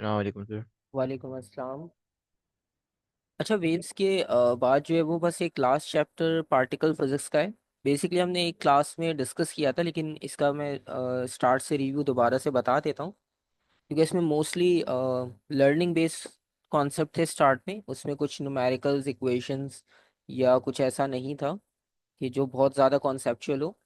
वालेकुम सर। वालेकुम अस्सलाम। अच्छा, वेव्स के बाद जो है वो बस एक लास्ट चैप्टर पार्टिकल फिजिक्स का है। बेसिकली हमने एक क्लास में डिस्कस किया था, लेकिन इसका मैं स्टार्ट से रिव्यू दोबारा से बता देता हूँ, क्योंकि इसमें मोस्टली लर्निंग बेस्ड कॉन्सेप्ट थे। स्टार्ट में उसमें कुछ न्यूमेरिकल्स इक्वेशंस या कुछ ऐसा नहीं था कि जो बहुत ज़्यादा कॉन्सेप्चुअल हो।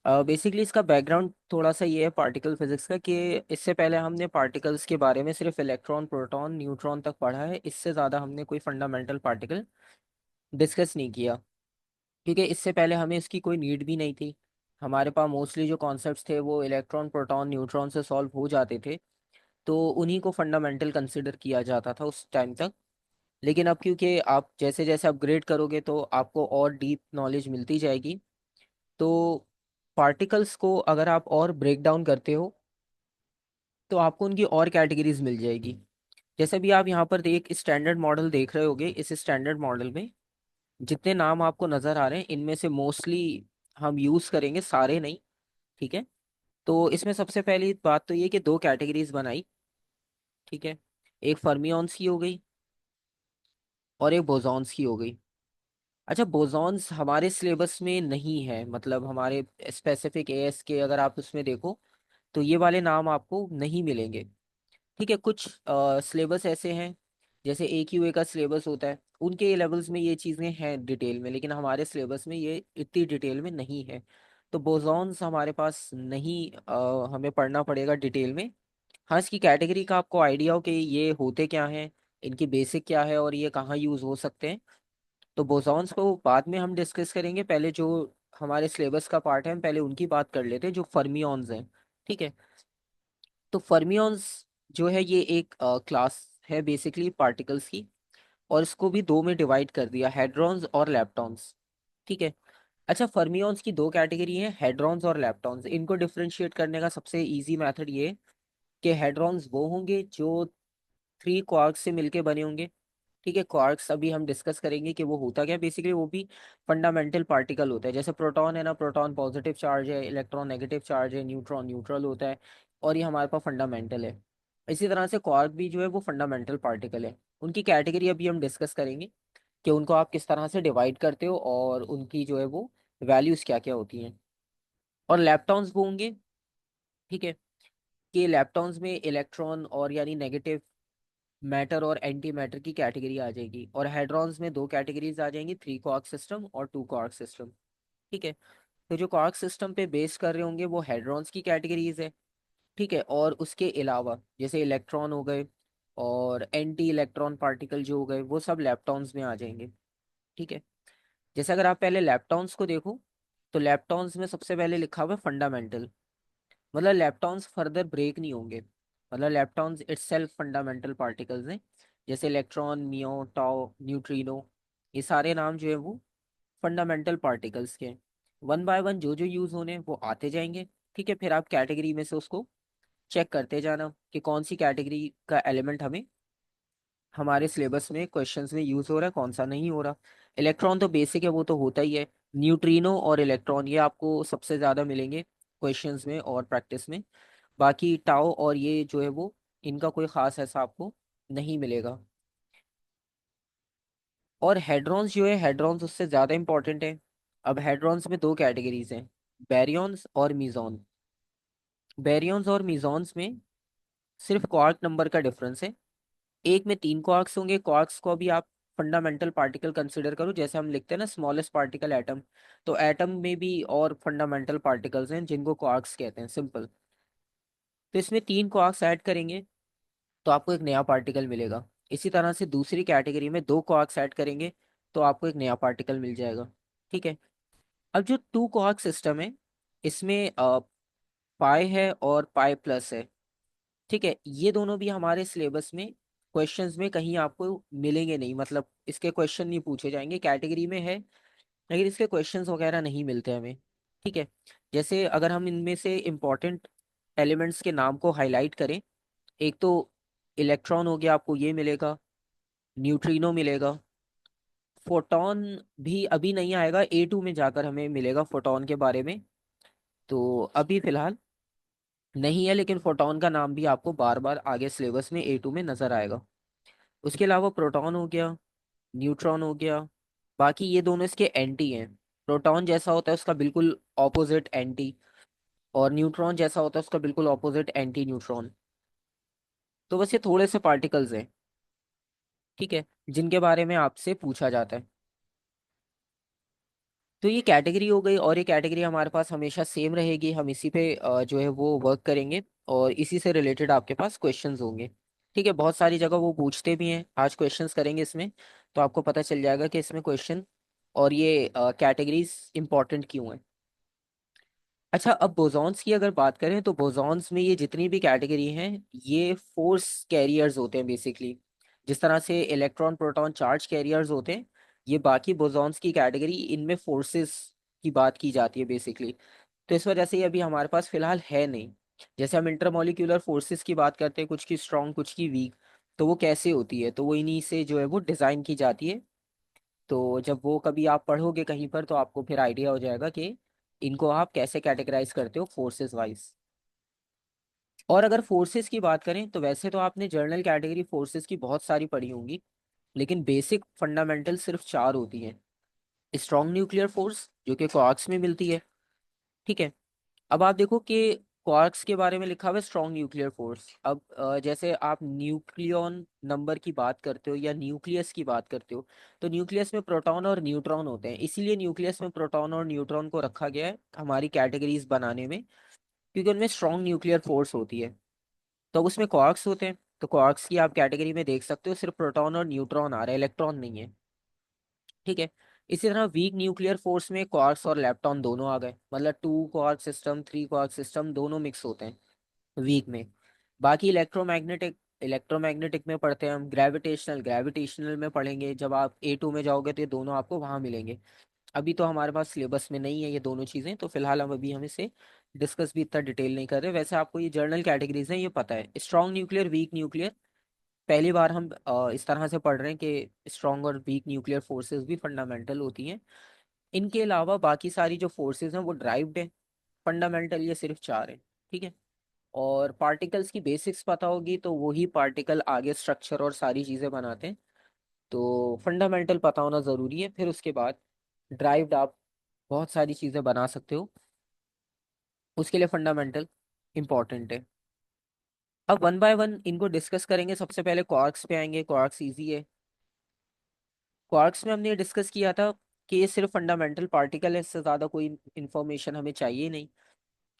बेसिकली इसका बैकग्राउंड थोड़ा सा ये है पार्टिकल फिजिक्स का, कि इससे पहले हमने पार्टिकल्स के बारे में सिर्फ इलेक्ट्रॉन, प्रोटॉन, न्यूट्रॉन तक पढ़ा है। इससे ज़्यादा हमने कोई फंडामेंटल पार्टिकल डिस्कस नहीं किया, क्योंकि इससे पहले हमें इसकी कोई नीड भी नहीं थी। हमारे पास मोस्टली जो कॉन्सेप्ट्स थे वो इलेक्ट्रॉन, प्रोटॉन, न्यूट्रॉन से सॉल्व हो जाते थे, तो उन्हीं को फंडामेंटल कंसिडर किया जाता था उस टाइम तक। लेकिन अब क्योंकि आप जैसे जैसे अपग्रेड करोगे तो आपको और डीप नॉलेज मिलती जाएगी, तो पार्टिकल्स को अगर आप और ब्रेक डाउन करते हो तो आपको उनकी और कैटेगरीज मिल जाएगी। जैसे भी आप यहाँ पर एक स्टैंडर्ड मॉडल देख रहे होगे, इस स्टैंडर्ड मॉडल में जितने नाम आपको नजर आ रहे हैं इनमें से मोस्टली हम यूज करेंगे, सारे नहीं। ठीक है। तो इसमें सबसे पहली बात तो ये कि दो कैटेगरीज बनाई। ठीक है। एक फर्मियंस की हो गई और एक बोसॉन्स की हो गई। अच्छा, बोसॉन्स हमारे सिलेबस में नहीं है, मतलब हमारे स्पेसिफिक एएस के अगर आप उसमें देखो तो ये वाले नाम आपको नहीं मिलेंगे। ठीक है। कुछ सिलेबस ऐसे हैं, जैसे AQA का सिलेबस होता है, उनके लेवल्स में ये चीज़ें हैं डिटेल में, लेकिन हमारे सिलेबस में ये इतनी डिटेल में नहीं है। तो बोसॉन्स हमारे पास नहीं, हमें पढ़ना पड़ेगा डिटेल में। हाँ, इसकी कैटेगरी का आपको आइडिया हो कि ये होते क्या हैं, इनकी बेसिक क्या है और ये कहाँ यूज़ हो सकते हैं। तो बोसॉन्स को बाद में हम डिस्कस करेंगे। पहले जो हमारे सिलेबस का पार्ट है हम पहले उनकी बात कर लेते हैं, जो फर्मियंस हैं। ठीक है। तो फर्मियंस जो है ये एक क्लास है बेसिकली पार्टिकल्स की, और इसको भी दो में डिवाइड कर दिया, हेड्रॉन्स और लेप्टॉन्स। ठीक है। अच्छा, फर्मियंस की दो कैटेगरी है, हेड्रॉन्स और लेप्टॉन्स। इनको डिफरेंशिएट करने का सबसे इजी मेथड ये है कि हेड्रॉन्स वो होंगे जो 3 क्वार्क्स से मिलके बने होंगे। ठीक है। क्वार्क्स अभी हम डिस्कस करेंगे कि वो होता क्या, बेसिकली वो भी फंडामेंटल पार्टिकल होता है। जैसे प्रोटॉन है ना, प्रोटॉन पॉजिटिव चार्ज है, इलेक्ट्रॉन नेगेटिव चार्ज है, न्यूट्रॉन न्यूट्रल होता है, और ये हमारे पास फंडामेंटल है। इसी तरह से क्वार्क भी जो है वो फंडामेंटल पार्टिकल है। उनकी कैटेगरी अभी हम डिस्कस करेंगे कि उनको आप किस तरह से डिवाइड करते हो और उनकी जो है वो वैल्यूज क्या क्या होती हैं। और लेप्टॉन्स वो होंगे, ठीक है, कि लेप्टॉन्स में इलेक्ट्रॉन और यानी नेगेटिव मैटर और एंटी मैटर की कैटेगरी आ जाएगी। और हेड्रॉन्स में दो कैटेगरीज आ जाएंगी, 3 क्वार्क सिस्टम और 2 क्वार्क सिस्टम। ठीक है। तो जो क्वार्क सिस्टम पे बेस कर रहे होंगे वो हेड्रॉन्स की कैटेगरीज है। ठीक है। और उसके अलावा जैसे इलेक्ट्रॉन हो गए और एंटी इलेक्ट्रॉन पार्टिकल जो हो गए वो सब लेप्टॉन्स में आ जाएंगे। ठीक है। जैसे अगर आप पहले लेप्टॉन्स को देखो तो लेप्टॉन्स में सबसे पहले लिखा हुआ है फंडामेंटल, मतलब लेप्टॉन्स फर्दर ब्रेक नहीं होंगे। मतलब लेप्टॉन्स इटसेल्फ फंडामेंटल पार्टिकल्स हैं। जैसे इलेक्ट्रॉन, मियो, टाउ, न्यूट्रिनो, ये सारे नाम जो है वो फंडामेंटल पार्टिकल्स के हैं। वन बाय वन जो जो यूज होने हैं, वो आते जाएंगे। ठीक है। फिर आप कैटेगरी में से उसको चेक करते जाना कि कौन सी कैटेगरी का एलिमेंट हमें हमारे सिलेबस में क्वेश्चंस में यूज हो रहा है, कौन सा नहीं हो रहा। इलेक्ट्रॉन तो बेसिक है, वो तो होता ही है। न्यूट्रिनो और इलेक्ट्रॉन ये आपको सबसे ज़्यादा मिलेंगे क्वेश्चंस में और प्रैक्टिस में। बाकी टाओ और ये जो है वो इनका कोई खास ऐसा आपको नहीं मिलेगा। और हेड्रॉन्स जो है, हेड्रॉन्स उससे ज़्यादा इंपॉर्टेंट है। अब हेड्रॉन्स में दो कैटेगरीज हैं, बैरियॉन्स और मीजॉन। बैरियॉन्स और मीजॉन्स में सिर्फ क्वार्क नंबर का डिफरेंस है। एक में 3 क्वार्क्स होंगे। क्वार्क्स को भी आप फंडामेंटल पार्टिकल कंसिडर करो, जैसे हम लिखते हैं ना स्मॉलेस्ट पार्टिकल एटम। तो एटम में भी और फंडामेंटल पार्टिकल्स हैं जिनको क्वार्क्स कहते हैं, सिंपल। तो इसमें 3 क्वार्क्स ऐड करेंगे तो आपको एक नया पार्टिकल मिलेगा। इसी तरह से दूसरी कैटेगरी में 2 क्वार्क्स ऐड करेंगे तो आपको एक नया पार्टिकल मिल जाएगा। ठीक है। अब जो 2 क्वार्क सिस्टम है, इसमें पाई है और पाई प्लस है। ठीक है। ये दोनों भी हमारे सिलेबस में क्वेश्चंस में कहीं आपको मिलेंगे नहीं, मतलब इसके क्वेश्चन नहीं पूछे जाएंगे, कैटेगरी में है लेकिन इसके क्वेश्चंस वगैरह नहीं मिलते हमें। ठीक है। जैसे अगर हम इनमें से इंपॉर्टेंट एलिमेंट्स के नाम को हाईलाइट करें, एक तो इलेक्ट्रॉन हो गया, आपको ये मिलेगा। न्यूट्रिनो मिलेगा। फोटॉन भी अभी नहीं आएगा, A2 में जाकर हमें मिलेगा फोटॉन के बारे में। तो अभी फिलहाल नहीं है, लेकिन फोटॉन का नाम भी आपको बार बार आगे सिलेबस में A2 में नजर आएगा। उसके अलावा प्रोटॉन हो गया, न्यूट्रॉन हो गया। बाकी ये दोनों इसके एंटी हैं। प्रोटॉन जैसा होता है उसका बिल्कुल ऑपोजिट एंटी, और न्यूट्रॉन जैसा होता है उसका बिल्कुल ऑपोजिट एंटी न्यूट्रॉन। तो बस ये थोड़े से पार्टिकल्स हैं, ठीक है, जिनके बारे में आपसे पूछा जाता है। तो ये कैटेगरी हो गई, और ये कैटेगरी हमारे पास हमेशा सेम रहेगी, हम इसी पे जो है वो वर्क करेंगे, और इसी से रिलेटेड आपके पास क्वेश्चंस होंगे। ठीक है, बहुत सारी जगह वो पूछते भी हैं, आज क्वेश्चंस करेंगे इसमें, तो आपको पता चल जाएगा कि इसमें क्वेश्चन और ये कैटेगरीज इंपॉर्टेंट क्यों हैं। अच्छा, अब बोसॉन्स की अगर बात करें तो बोसॉन्स में ये जितनी भी कैटेगरी हैं, ये फोर्स कैरियर्स होते हैं बेसिकली। जिस तरह से इलेक्ट्रॉन प्रोटॉन चार्ज कैरियर्स होते हैं, ये बाकी बोसॉन्स की कैटेगरी, इनमें फोर्सेस की बात की जाती है बेसिकली। तो इस वजह से ये अभी हमारे पास फिलहाल है नहीं। जैसे हम इंटरमोलिक्यूलर फोर्सेस की बात करते हैं, कुछ की स्ट्रॉन्ग कुछ की वीक, तो वो कैसे होती है, तो वो इन्हीं से जो है वो डिज़ाइन की जाती है। तो जब वो कभी आप पढ़ोगे कहीं पर, तो आपको फिर आइडिया हो जाएगा कि इनको आप कैसे कैटेगराइज करते हो फोर्सेस वाइज। और अगर फोर्सेस की बात करें तो वैसे तो आपने जर्नल कैटेगरी फोर्सेस की बहुत सारी पढ़ी होंगी, लेकिन बेसिक फंडामेंटल सिर्फ चार होती हैं। स्ट्रॉन्ग न्यूक्लियर फोर्स जो कि क्वार्क्स में मिलती है, ठीक है। अब आप देखो कि क्वार्क्स के बारे में लिखा हुआ है स्ट्रॉन्ग न्यूक्लियर फोर्स। अब जैसे आप न्यूक्लियॉन नंबर की बात करते हो या न्यूक्लियस की बात करते हो, तो न्यूक्लियस में प्रोटॉन और न्यूट्रॉन होते हैं, इसीलिए न्यूक्लियस में प्रोटॉन और न्यूट्रॉन को रखा गया है हमारी कैटेगरीज बनाने में, क्योंकि उनमें स्ट्रॉन्ग न्यूक्लियर फोर्स होती है। तो अब उसमें क्वार्क्स होते हैं, तो क्वार्क्स की आप कैटेगरी में देख सकते हो सिर्फ प्रोटॉन और न्यूट्रॉन आ रहा है, इलेक्ट्रॉन नहीं है, ठीक है। इसी तरह वीक न्यूक्लियर फोर्स में क्वार्क्स और लेप्टॉन दोनों आ गए, मतलब 2 क्वार्क सिस्टम 3 क्वार्क सिस्टम दोनों मिक्स होते हैं वीक में। बाकी इलेक्ट्रोमैग्नेटिक, इलेक्ट्रोमैग्नेटिक में पढ़ते हैं हम, ग्रेविटेशनल ग्रेविटेशनल में पढ़ेंगे, जब आप A2 में जाओगे तो ये दोनों आपको वहाँ मिलेंगे। अभी तो हमारे पास सिलेबस में नहीं है ये दोनों चीज़ें, तो फिलहाल हम इसे डिस्कस भी इतना डिटेल नहीं कर रहे। वैसे आपको ये जर्नल कैटेगरीज हैं ये पता है, स्ट्रॉन्ग न्यूक्लियर वीक न्यूक्लियर। पहली बार हम इस तरह से पढ़ रहे हैं कि स्ट्रॉन्ग और वीक न्यूक्लियर फोर्सेस भी फंडामेंटल होती हैं। इनके अलावा बाकी सारी जो फोर्सेस हैं वो ड्राइव्ड है। फंडामेंटल ये सिर्फ चार है, ठीक है। और पार्टिकल्स की बेसिक्स पता होगी तो वही पार्टिकल आगे स्ट्रक्चर और सारी चीज़ें बनाते हैं। तो फंडामेंटल पता होना ज़रूरी है, फिर उसके बाद ड्राइव्ड आप बहुत सारी चीज़ें बना सकते हो, उसके लिए फंडामेंटल इंपॉर्टेंट है। अब वन बाय वन इनको डिस्कस करेंगे। सबसे पहले क्वार्क्स पे आएंगे, क्वार्क्स इजी है। क्वार्क्स में हमने ये डिस्कस किया था कि ये सिर्फ फंडामेंटल पार्टिकल है, इससे ज़्यादा कोई इंफॉर्मेशन हमें चाहिए नहीं।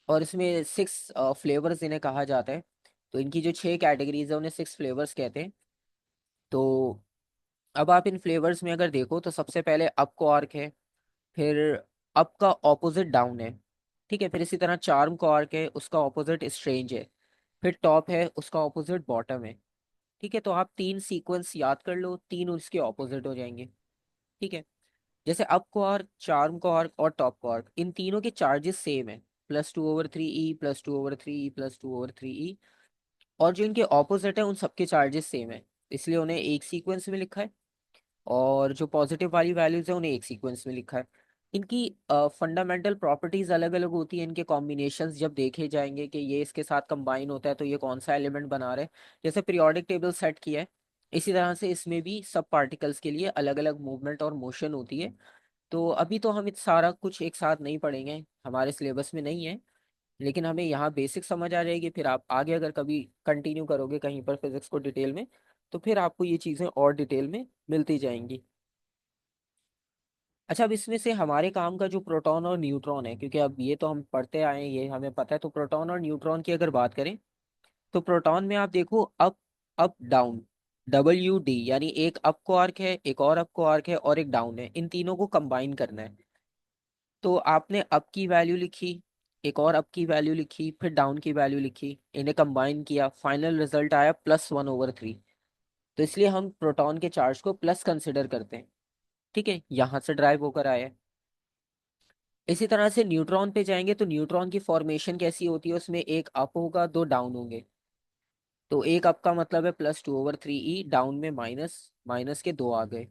और इसमें 6 फ्लेवर्स इन्हें कहा जाता है। तो इनकी जो 6 कैटेगरीज है उन्हें 6 फ्लेवर्स कहते हैं। तो अब आप इन फ्लेवर्स में अगर देखो तो सबसे पहले अप क्वार्क है, फिर अप का ऑपोजिट डाउन है, ठीक है। फिर इसी तरह चार्म क्वार्क है, उसका ऑपोजिट स्ट्रेंज है। फिर टॉप है, उसका ऑपोजिट बॉटम है, ठीक है। तो आप 3 सीक्वेंस याद कर लो, तीन उसके ऑपोजिट हो जाएंगे, ठीक है। जैसे अप क्वार्क, चार्म क्वार्क और टॉप क्वार्क, इन तीनों के चार्जेस सेम है, +2/3 E +2/3 E +2/3 E। और जो इनके ऑपोजिट है उन सबके चार्जेस सेम है, इसलिए उन्हें एक सीक्वेंस में लिखा है। और जो पॉजिटिव वाली वैल्यूज है उन्हें एक सीक्वेंस में लिखा है। इनकी फंडामेंटल प्रॉपर्टीज अलग अलग होती है, इनके कॉम्बिनेशंस जब देखे जाएंगे कि ये इसके साथ कंबाइन होता है तो ये कौन सा एलिमेंट बना रहे हैं। जैसे पीरियोडिक टेबल सेट किया है, इसी तरह से इसमें भी सब पार्टिकल्स के लिए अलग अलग मूवमेंट और मोशन होती है। तो अभी तो हम सारा कुछ एक साथ नहीं पढ़ेंगे, हमारे सिलेबस में नहीं है, लेकिन हमें यहाँ बेसिक समझ आ जाएगी। फिर आप आगे अगर कभी कंटिन्यू करोगे कहीं पर फिजिक्स को डिटेल में, तो फिर आपको ये चीज़ें और डिटेल में मिलती जाएंगी। अच्छा, अब इसमें से हमारे काम का जो प्रोटॉन और न्यूट्रॉन है, क्योंकि अब ये तो हम पढ़ते आए हैं, ये हमें पता है, तो प्रोटॉन और न्यूट्रॉन की अगर बात करें तो प्रोटॉन में आप देखो अप, अप डाउन, WD, यानी एक अप को आर्क है, एक और अप को आर्क है और एक डाउन है, इन तीनों को कंबाइन करना है। तो आपने अप की वैल्यू लिखी, एक और अप की वैल्यू लिखी, फिर डाउन की वैल्यू लिखी, इन्हें कंबाइन किया, फाइनल रिजल्ट आया +1/3। तो इसलिए हम प्रोटॉन के चार्ज को प्लस कंसिडर करते हैं, ठीक है, यहाँ से ड्राइव होकर आया है। इसी तरह से न्यूट्रॉन पे जाएंगे तो न्यूट्रॉन की फॉर्मेशन कैसी होती है, उसमें एक अप होगा, दो डाउन होंगे। तो एक अप का मतलब है +2/3 E, डाउन में माइनस, माइनस के दो आ गए,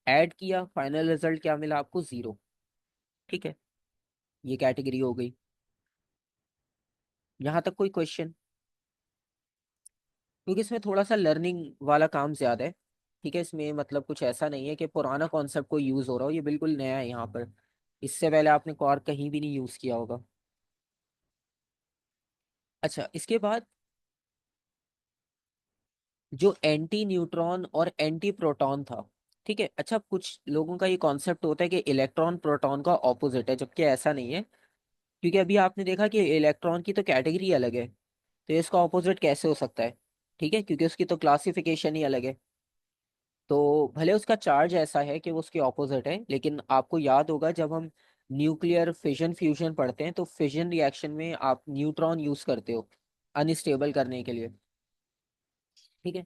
ऐड किया, फाइनल रिजल्ट क्या मिला आपको, 0, ठीक है। ये कैटेगरी हो गई। यहाँ तक कोई क्वेश्चन? क्योंकि इसमें थोड़ा सा लर्निंग वाला काम ज्यादा है। ठीक है, इसमें मतलब कुछ ऐसा नहीं है कि पुराना कॉन्सेप्ट कोई यूज हो रहा हो, ये बिल्कुल नया है यहाँ पर। इससे पहले आपने और कहीं भी नहीं यूज किया होगा। अच्छा, इसके बाद जो एंटी न्यूट्रॉन और एंटी प्रोटॉन था। ठीक है, अच्छा कुछ लोगों का ये कॉन्सेप्ट होता है कि इलेक्ट्रॉन प्रोटॉन का ऑपोजिट है, जबकि ऐसा नहीं है। क्योंकि अभी आपने देखा कि इलेक्ट्रॉन की तो कैटेगरी अलग है, तो इसका ऑपोजिट कैसे हो सकता है? ठीक है, क्योंकि उसकी तो क्लासिफिकेशन ही अलग है। तो भले उसका चार्ज ऐसा है कि वो उसके ऑपोजिट है, लेकिन आपको याद होगा जब हम न्यूक्लियर फिजन फ्यूजन पढ़ते हैं तो फिजन रिएक्शन में आप न्यूट्रॉन यूज करते हो अनस्टेबल करने के लिए। ठीक है,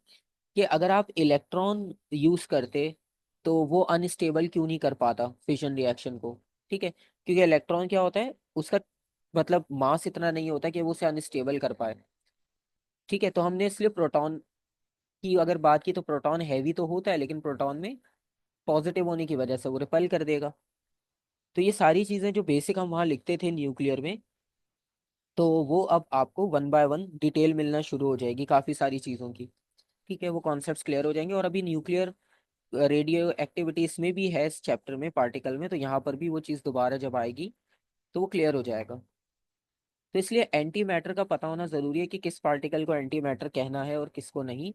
कि अगर आप इलेक्ट्रॉन यूज करते तो वो अनस्टेबल क्यों नहीं कर पाता फिजन रिएक्शन को? ठीक है, क्योंकि इलेक्ट्रॉन क्या होता है, उसका मतलब मास इतना नहीं होता कि वो उसे अनस्टेबल कर पाए। ठीक है, तो हमने इसलिए प्रोटॉन की अगर बात की तो प्रोटॉन हैवी तो होता है, लेकिन प्रोटॉन में पॉजिटिव होने की वजह से वो रिपेल कर देगा। तो ये सारी चीजें जो बेसिक हम वहाँ लिखते थे न्यूक्लियर में, तो वो अब आपको वन बाय वन डिटेल मिलना शुरू हो जाएगी काफी सारी चीजों की। ठीक है, वो कॉन्सेप्ट्स क्लियर हो जाएंगे। और अभी न्यूक्लियर रेडियो एक्टिविटी इसमें भी है इस चैप्टर में, पार्टिकल में, तो यहाँ पर भी वो चीज़ दोबारा जब आएगी तो वो क्लियर हो जाएगा। तो इसलिए एंटी मैटर का पता होना जरूरी है कि किस पार्टिकल को एंटी मैटर कहना है और किसको नहीं।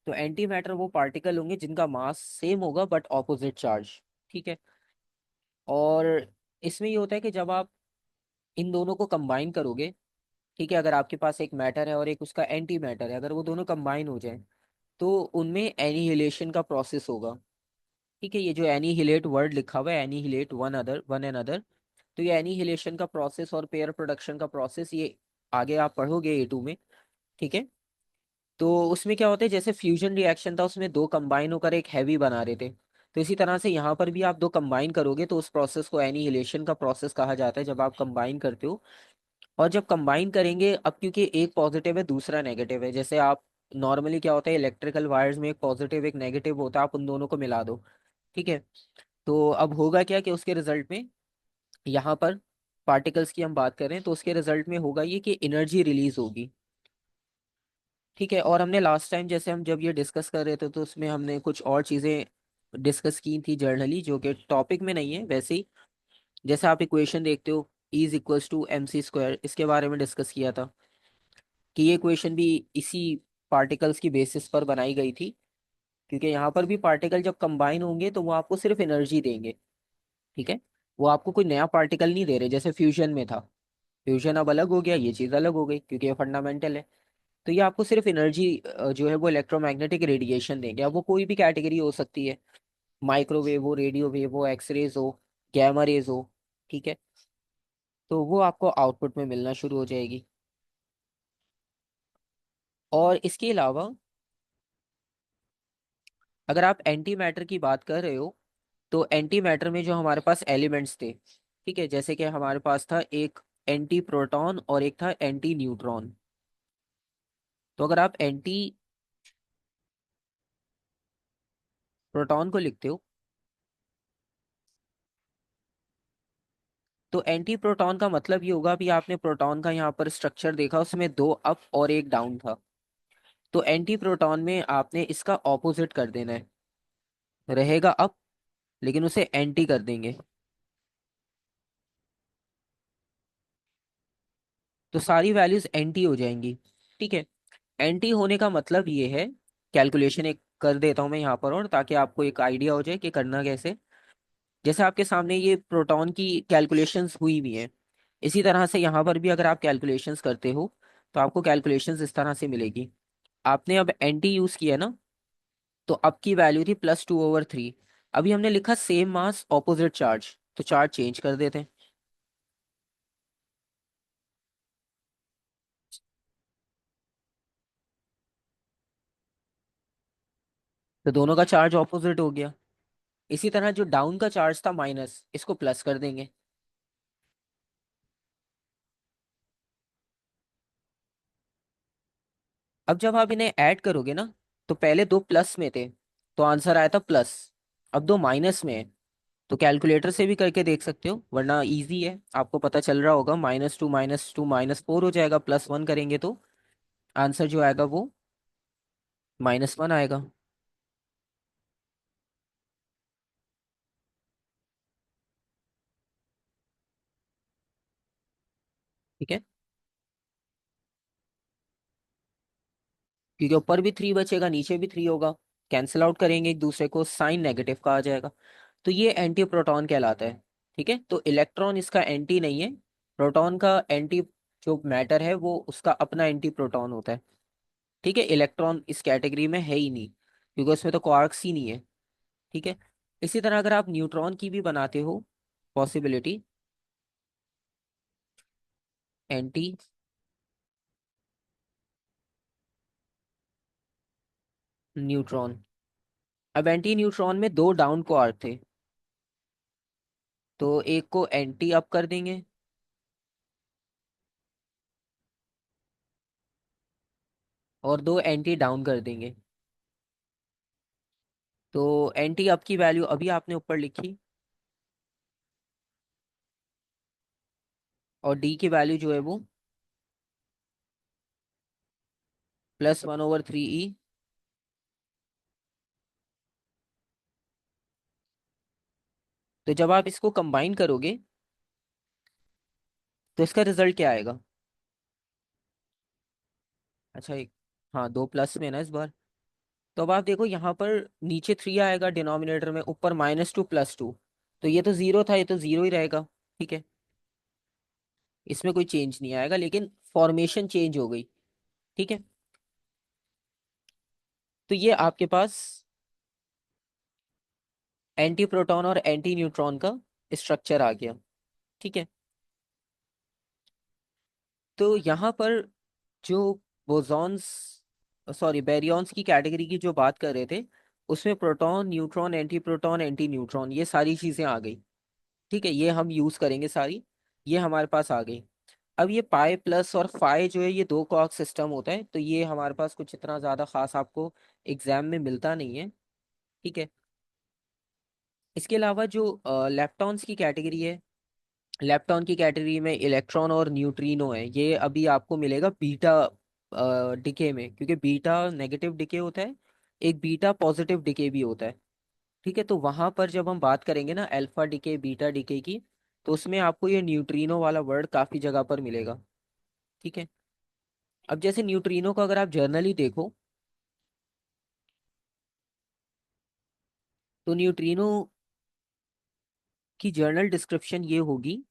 तो एंटी मैटर वो पार्टिकल होंगे जिनका मास सेम होगा बट ऑपोजिट चार्ज। ठीक है, और इसमें ये होता है कि जब आप इन दोनों को कंबाइन करोगे, ठीक है, अगर आपके पास एक मैटर है और एक उसका एंटी मैटर है, अगर वो दोनों कंबाइन हो जाए तो उनमें एनिहिलेशन का प्रोसेस होगा। ठीक है, ये जो एनीहिलेट वर्ड लिखा हुआ है, एनीहिलेट वन एन अदर, तो ये एनीहिलेशन का प्रोसेस और पेयर प्रोडक्शन का प्रोसेस, ये आगे आप पढ़ोगे A2 में। ठीक है, तो उसमें क्या होता है, जैसे फ्यूजन रिएक्शन था उसमें दो कंबाइन होकर एक हैवी बना रहे थे, तो इसी तरह से यहाँ पर भी आप दो कंबाइन करोगे तो उस प्रोसेस को एनीहिलेशन का प्रोसेस कहा जाता है, जब आप कंबाइन करते हो। और जब कंबाइन करेंगे, अब क्योंकि एक पॉजिटिव है दूसरा नेगेटिव है, जैसे आप नॉर्मली क्या होता है इलेक्ट्रिकल वायर्स में एक पॉजिटिव एक नेगेटिव होता है, आप उन दोनों को मिला दो। ठीक है, तो अब होगा क्या कि उसके रिजल्ट में यहाँ पर पार्टिकल्स की हम बात करें तो उसके रिजल्ट में होगा ये कि एनर्जी रिलीज होगी। ठीक है, और हमने लास्ट टाइम जैसे हम जब ये डिस्कस कर रहे थे तो उसमें हमने कुछ और चीज़ें डिस्कस की थी जर्नली, जो कि टॉपिक में नहीं है वैसे ही। जैसे आप इक्वेशन देखते हो E = mc², इसके बारे में डिस्कस किया था कि ये इक्वेशन भी इसी पार्टिकल्स की बेसिस पर बनाई गई थी। क्योंकि यहाँ पर भी पार्टिकल जब कंबाइन होंगे तो वो आपको सिर्फ एनर्जी देंगे। ठीक है, वो आपको कोई नया पार्टिकल नहीं दे रहे, जैसे फ्यूजन में था। फ्यूजन अब अलग हो गया, ये चीज़ अलग हो गई क्योंकि ये फंडामेंटल है। तो ये आपको सिर्फ एनर्जी जो है वो इलेक्ट्रोमैग्नेटिक रेडिएशन देंगे। अब वो कोई भी कैटेगरी हो सकती है, माइक्रोवेव हो, रेडियो वेव हो, एक्सरेज हो, गैमा रेज हो। ठीक है, तो वो आपको आउटपुट में मिलना शुरू हो जाएगी। और इसके अलावा अगर आप एंटी मैटर की बात कर रहे हो तो एंटी मैटर में जो हमारे पास एलिमेंट्स थे, ठीक है, जैसे कि हमारे पास था एक एंटी प्रोटॉन और एक था एंटी न्यूट्रॉन। तो अगर आप एंटी प्रोटॉन को लिखते हो तो एंटी प्रोटॉन का मतलब ये होगा, भी आपने प्रोटॉन का यहाँ पर स्ट्रक्चर देखा, उसमें दो अप और एक डाउन था। तो एंटी प्रोटॉन में आपने इसका ऑपोजिट कर देना है, रहेगा अप लेकिन उसे एंटी कर देंगे। तो सारी वैल्यूज एंटी हो जाएंगी। ठीक है, एंटी होने का मतलब ये है, कैलकुलेशन एक कर देता हूं मैं यहाँ पर और ताकि आपको एक आइडिया हो जाए कि करना कैसे। जैसे आपके सामने ये प्रोटॉन की कैलकुलेशंस हुई भी हैं, इसी तरह से यहाँ पर भी अगर आप कैलकुलेशंस करते हो तो आपको कैलकुलेशंस इस तरह से मिलेगी। आपने अब एंटी यूज किया ना, तो अब की वैल्यू थी +2/3। अभी हमने लिखा सेम मास ऑपोजिट चार्ज, तो चार्ज चेंज कर देते हैं। तो दोनों का चार्ज ऑपोजिट हो गया। इसी तरह जो डाउन का चार्ज था माइनस, इसको प्लस कर देंगे। अब जब आप इन्हें ऐड करोगे ना, तो पहले दो प्लस में थे तो आंसर आया था प्लस, अब दो माइनस में है तो कैलकुलेटर से भी करके देख सकते हो, वरना इजी है, आपको पता चल रहा होगा। -2 - 2 -4 हो जाएगा, +1 करेंगे तो आंसर जो आएगा वो -1 आएगा। ठीक है, क्योंकि ऊपर भी 3 बचेगा, नीचे भी 3 होगा, कैंसिल आउट करेंगे एक दूसरे को, साइन नेगेटिव का आ जाएगा। तो ये एंटी प्रोटॉन कहलाता है। ठीक है, तो इलेक्ट्रॉन इसका एंटी नहीं है, प्रोटॉन का एंटी जो मैटर है वो उसका अपना एंटी प्रोटॉन होता है। ठीक है, इलेक्ट्रॉन इस कैटेगरी में है ही नहीं, क्योंकि उसमें तो क्वार्क्स ही नहीं है। ठीक है, इसी तरह अगर आप न्यूट्रॉन की भी बनाते हो पॉसिबिलिटी, एंटी न्यूट्रॉन, अब एंटी न्यूट्रॉन में 2 डाउन क्वार्क थे, तो एक को एंटी अप कर देंगे और 2 एंटी डाउन कर देंगे। तो एंटी अप की वैल्यू अभी आपने ऊपर लिखी, और डी की वैल्यू जो है वो +1/3E। तो जब आप इसको कंबाइन करोगे तो इसका रिजल्ट क्या आएगा? अच्छा एक, हाँ 2 प्लस में है ना इस बार। तो अब आप देखो यहाँ पर नीचे 3 आएगा डिनोमिनेटर में, ऊपर -2 + 2, तो ये तो 0 था, ये तो 0 ही रहेगा। ठीक है, इसमें कोई चेंज नहीं आएगा, लेकिन फॉर्मेशन चेंज हो गई। ठीक है, तो ये आपके पास एंटी प्रोटॉन और एंटी न्यूट्रॉन का स्ट्रक्चर आ गया। ठीक है, तो यहाँ पर जो बोसॉन्स, सॉरी बैरियॉन्स की कैटेगरी की जो बात कर रहे थे, उसमें proton, neutron, anti proton, anti neutron, ये सारी चीजें आ गई। ठीक है, ये हम यूज करेंगे सारी, ये हमारे पास आ गई। अब ये पाई प्लस और फाई जो है, ये 2 कॉर्क सिस्टम होता है, तो ये हमारे पास कुछ इतना ज्यादा खास आपको एग्जाम में मिलता नहीं है। ठीक है, इसके अलावा जो लेप्टॉन्स की कैटेगरी है, लेप्टॉन की कैटेगरी में इलेक्ट्रॉन और न्यूट्रिनो है, ये अभी आपको मिलेगा बीटा डिके में, क्योंकि बीटा नेगेटिव डिके होता है, एक बीटा पॉजिटिव डिके भी होता है। ठीक है, तो वहां पर जब हम बात करेंगे ना अल्फा डिके बीटा डिके की, तो उसमें आपको ये न्यूट्रिनो वाला वर्ड काफी जगह पर मिलेगा। ठीक है, अब जैसे न्यूट्रिनो का अगर आप जर्नली देखो, तो न्यूट्रिनो की जर्नल डिस्क्रिप्शन ये होगी,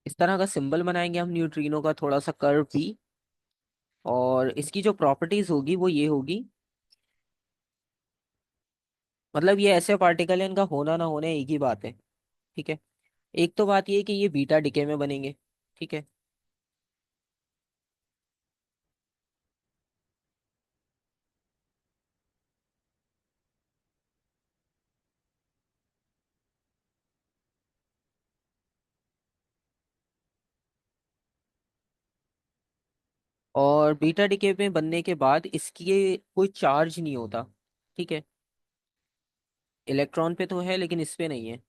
इस तरह का सिंबल बनाएंगे हम न्यूट्रिनो का, थोड़ा सा कर्व भी, और इसकी जो प्रॉपर्टीज होगी वो ये होगी, मतलब ये ऐसे पार्टिकल है, इनका होना ना होना एक ही बात है। ठीक है, एक तो बात ये है कि ये बीटा डिके में बनेंगे। ठीक है, और बीटा डिके में बनने के बाद इसकी कोई चार्ज नहीं होता। ठीक है, इलेक्ट्रॉन पे तो है लेकिन इस पे नहीं है।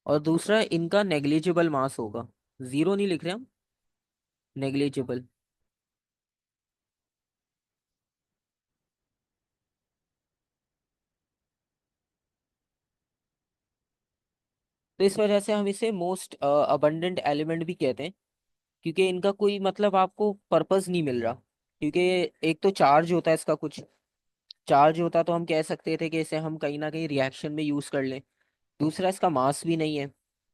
और दूसरा, इनका नेग्लिजिबल मास होगा, 0 नहीं लिख रहे हम, नेग्लिजिबल। तो इस वजह से हम इसे मोस्ट अबंडेंट एलिमेंट भी कहते हैं, क्योंकि इनका कोई मतलब आपको पर्पस नहीं मिल रहा। क्योंकि एक तो चार्ज होता है इसका, कुछ चार्ज होता तो हम कह सकते थे कि इसे हम कहीं ना कहीं रिएक्शन में यूज कर लें। दूसरा, इसका मास भी नहीं है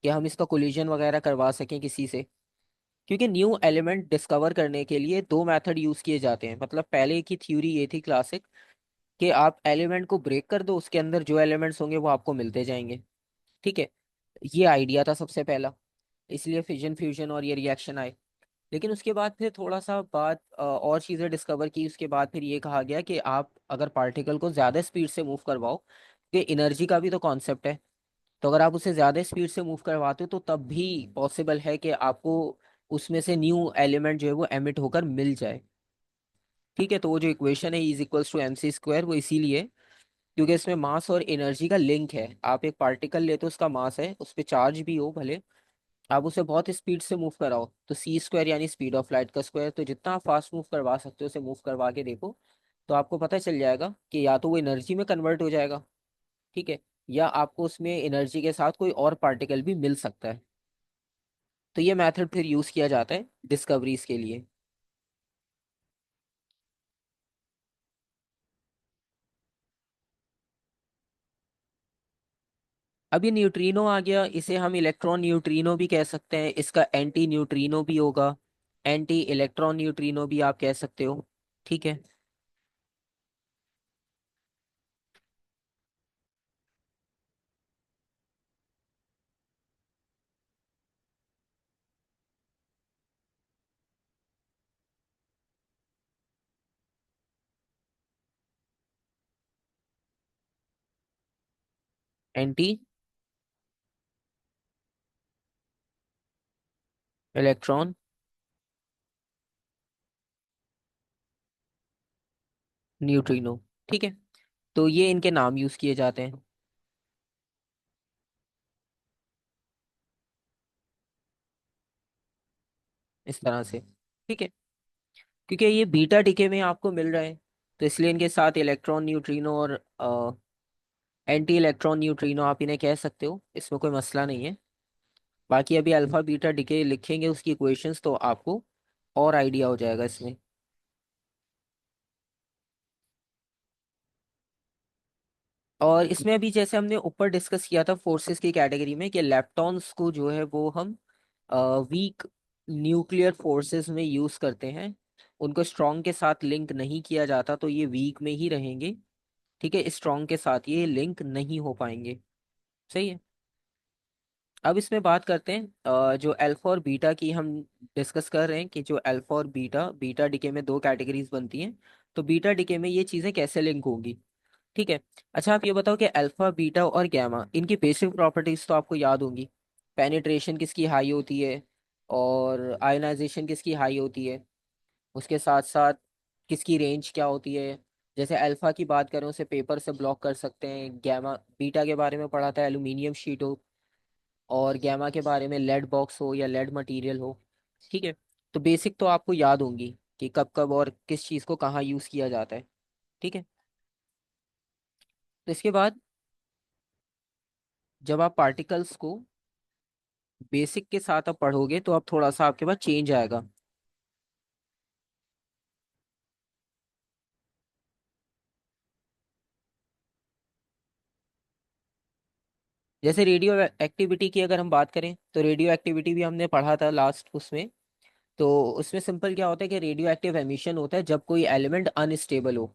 कि हम इसका कोलिजन वगैरह करवा सकें किसी से। क्योंकि न्यू एलिमेंट डिस्कवर करने के लिए 2 मेथड यूज किए जाते हैं, मतलब पहले की थ्योरी ये थी क्लासिक, कि आप एलिमेंट को ब्रेक कर दो, उसके अंदर जो एलिमेंट्स होंगे वो आपको मिलते जाएंगे। ठीक है, ये आइडिया था सबसे पहला, इसलिए फिजन फ्यूजन और ये रिएक्शन आए। लेकिन उसके बाद फिर थोड़ा सा बात और चीज़ें डिस्कवर की, उसके बाद फिर ये कहा गया कि आप अगर पार्टिकल को ज़्यादा स्पीड से मूव करवाओ, कि एनर्जी का भी तो कॉन्सेप्ट है, तो अगर आप उसे ज़्यादा स्पीड से मूव करवाते हो तो तब भी पॉसिबल है कि आपको उसमें से न्यू एलिमेंट जो है वो एमिट होकर मिल जाए। ठीक है, तो वो जो इक्वेशन है is equals to m c square, वो इसीलिए क्योंकि इसमें मास और एनर्जी का लिंक है। आप एक पार्टिकल लेते हो, उसका मास है, उस पर चार्ज भी हो भले, आप उसे बहुत स्पीड से मूव कराओ तो सी स्क्वायर यानी स्पीड ऑफ लाइट का स्क्वायर, तो जितना आप फास्ट मूव करवा सकते हो उसे मूव करवा के देखो, तो आपको पता चल जाएगा कि या तो वो एनर्जी में कन्वर्ट हो जाएगा, ठीक है, या आपको उसमें एनर्जी के साथ कोई और पार्टिकल भी मिल सकता है। तो ये मेथड फिर यूज किया जाता है डिस्कवरीज के लिए। अब ये न्यूट्रिनो आ गया, इसे हम इलेक्ट्रॉन न्यूट्रिनो भी कह सकते हैं, इसका एंटी न्यूट्रिनो भी होगा, एंटी इलेक्ट्रॉन न्यूट्रिनो भी आप कह सकते हो। ठीक है। Anti electron neutrino. ठीक है, तो ये इनके नाम यूज किए जाते हैं इस तरह से। ठीक है, क्योंकि ये बीटा डीके में आपको मिल रहा है, तो इसलिए इनके साथ इलेक्ट्रॉन न्यूट्रिनो और एंटी इलेक्ट्रॉन न्यूट्रिनो आप इन्हें कह सकते हो, इसमें कोई मसला नहीं है। बाकी अभी अल्फा बीटा डीके लिखेंगे उसकी इक्वेशंस, तो आपको और आइडिया हो जाएगा इसमें। और इसमें अभी जैसे हमने ऊपर डिस्कस किया था फोर्सेस की कैटेगरी में कि लेप्टॉन्स को जो है वो हम वीक न्यूक्लियर फोर्सेस में यूज करते हैं, उनको स्ट्रॉन्ग के साथ लिंक नहीं किया जाता, तो ये वीक में ही रहेंगे। ठीक है, स्ट्रॉन्ग के साथ ये लिंक नहीं हो पाएंगे। सही है। अब इसमें बात करते हैं जो अल्फा और बीटा की हम डिस्कस कर रहे हैं कि जो अल्फा और बीटा, बीटा डीके में दो कैटेगरीज बनती हैं, तो बीटा डीके में ये चीजें कैसे लिंक होंगी। ठीक है। अच्छा, आप ये बताओ कि अल्फा बीटा और गैमा इनकी बेसिक प्रॉपर्टीज तो आपको याद होंगी। पेनिट्रेशन किसकी हाई होती है, और आयोनाइजेशन किसकी हाई होती है, उसके साथ साथ किसकी रेंज क्या होती है। जैसे अल्फा की बात करें, उसे पेपर से ब्लॉक कर सकते हैं, गैमा बीटा के बारे में पढ़ा था, एल्यूमिनियम शीट हो, और गैमा के बारे में लेड बॉक्स हो या लेड मटेरियल हो। ठीक है, तो बेसिक तो आपको याद होंगी कि कब कब और किस चीज़ को कहाँ यूज़ किया जाता है। ठीक है, तो इसके बाद जब आप पार्टिकल्स को बेसिक के साथ आप पढ़ोगे तो अब थोड़ा सा आपके पास चेंज आएगा। जैसे रेडियो एक्टिविटी की अगर हम बात करें, तो रेडियो एक्टिविटी भी हमने पढ़ा था लास्ट उसमें। तो उसमें सिंपल क्या होता है कि रेडियो एक्टिव एमिशन होता है जब कोई एलिमेंट अनस्टेबल हो।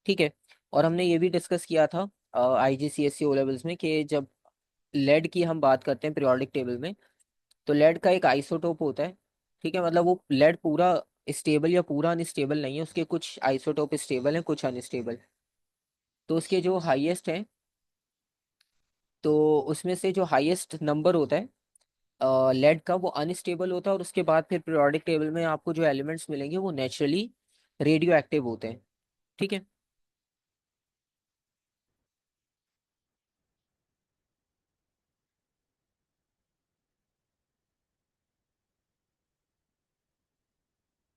ठीक है, और हमने ये भी डिस्कस किया था आईजीसीएसई ओ लेवल्स में कि जब लेड की हम बात करते हैं पीरियोडिक टेबल में, तो लेड का एक आइसोटोप होता है। ठीक है, मतलब वो लेड पूरा स्टेबल या पूरा अनस्टेबल नहीं है, उसके कुछ आइसोटोप स्टेबल हैं, कुछ अनस्टेबल। तो उसके जो हाईएस्ट हैं, तो उसमें से जो हाईएस्ट नंबर होता है लेड का, वो अनस्टेबल होता है, और उसके बाद फिर पीरियोडिक टेबल में आपको जो एलिमेंट्स मिलेंगे वो नेचुरली रेडियो एक्टिव होते हैं। ठीक है।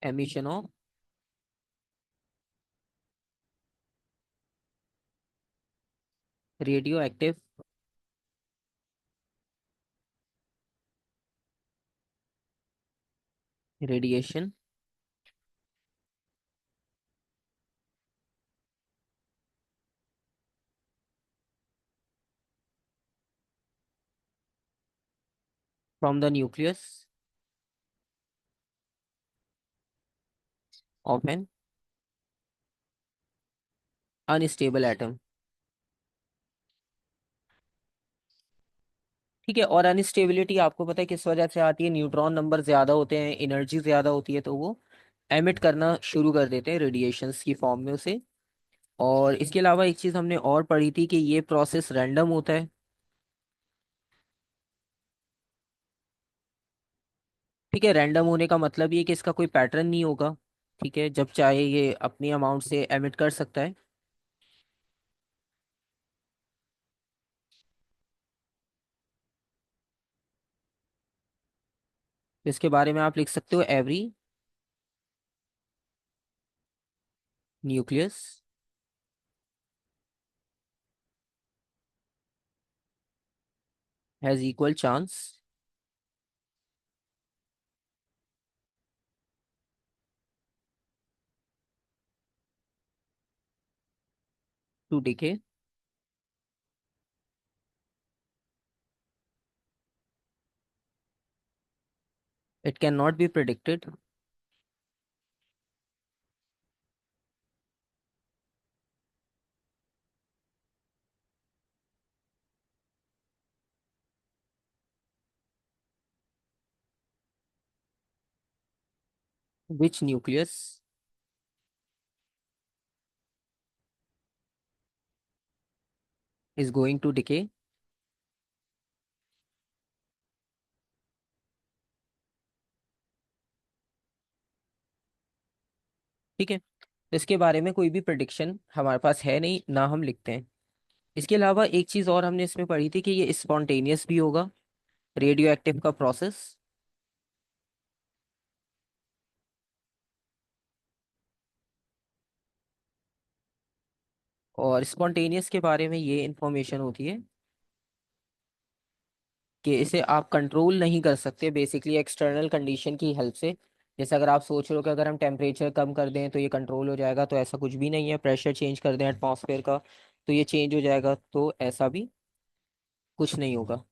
Emission of radio active radiation from the nucleus of N unstable atom. ठीक है, और अनस्टेबिलिटी आपको पता है किस वजह से आती है, न्यूट्रॉन नंबर ज्यादा होते हैं, एनर्जी ज्यादा होती है, तो वो एमिट करना शुरू कर देते हैं रेडिएशंस की फॉर्म में उसे। और इसके अलावा एक चीज हमने और पढ़ी थी कि ये प्रोसेस रैंडम होता है। ठीक है, रैंडम होने का मतलब ये कि इसका कोई पैटर्न नहीं होगा। ठीक है, जब चाहे ये अपनी अमाउंट से एमिट कर सकता है। इसके बारे में आप लिख सकते हो every nucleus has equal chance to decay. It can not be predicted which nucleus is going to decay. ठीक है, तो इसके बारे में कोई भी प्रिडिक्शन हमारे पास है नहीं, ना हम लिखते हैं। इसके अलावा एक चीज और हमने इसमें पढ़ी थी कि ये स्पॉन्टेनियस भी होगा, रेडियो एक्टिव का प्रोसेस। और स्पॉन्टेनियस के बारे में ये इंफॉर्मेशन होती है कि इसे आप कंट्रोल नहीं कर सकते बेसिकली एक्सटर्नल कंडीशन की हेल्प से। जैसे अगर आप सोच रहे हो कि अगर हम टेम्परेचर कम कर दें तो ये कंट्रोल हो जाएगा, तो ऐसा कुछ भी नहीं है। प्रेशर चेंज कर दें एटमॉस्फेयर का तो ये चेंज हो जाएगा, तो ऐसा भी कुछ नहीं होगा।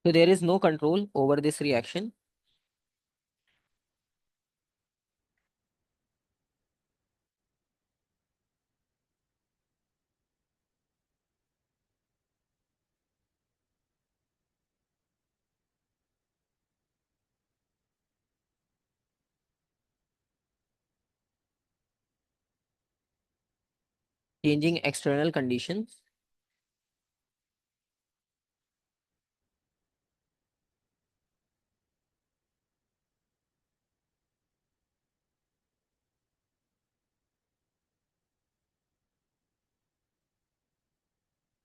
तो there is no control over this reaction. Changing external condition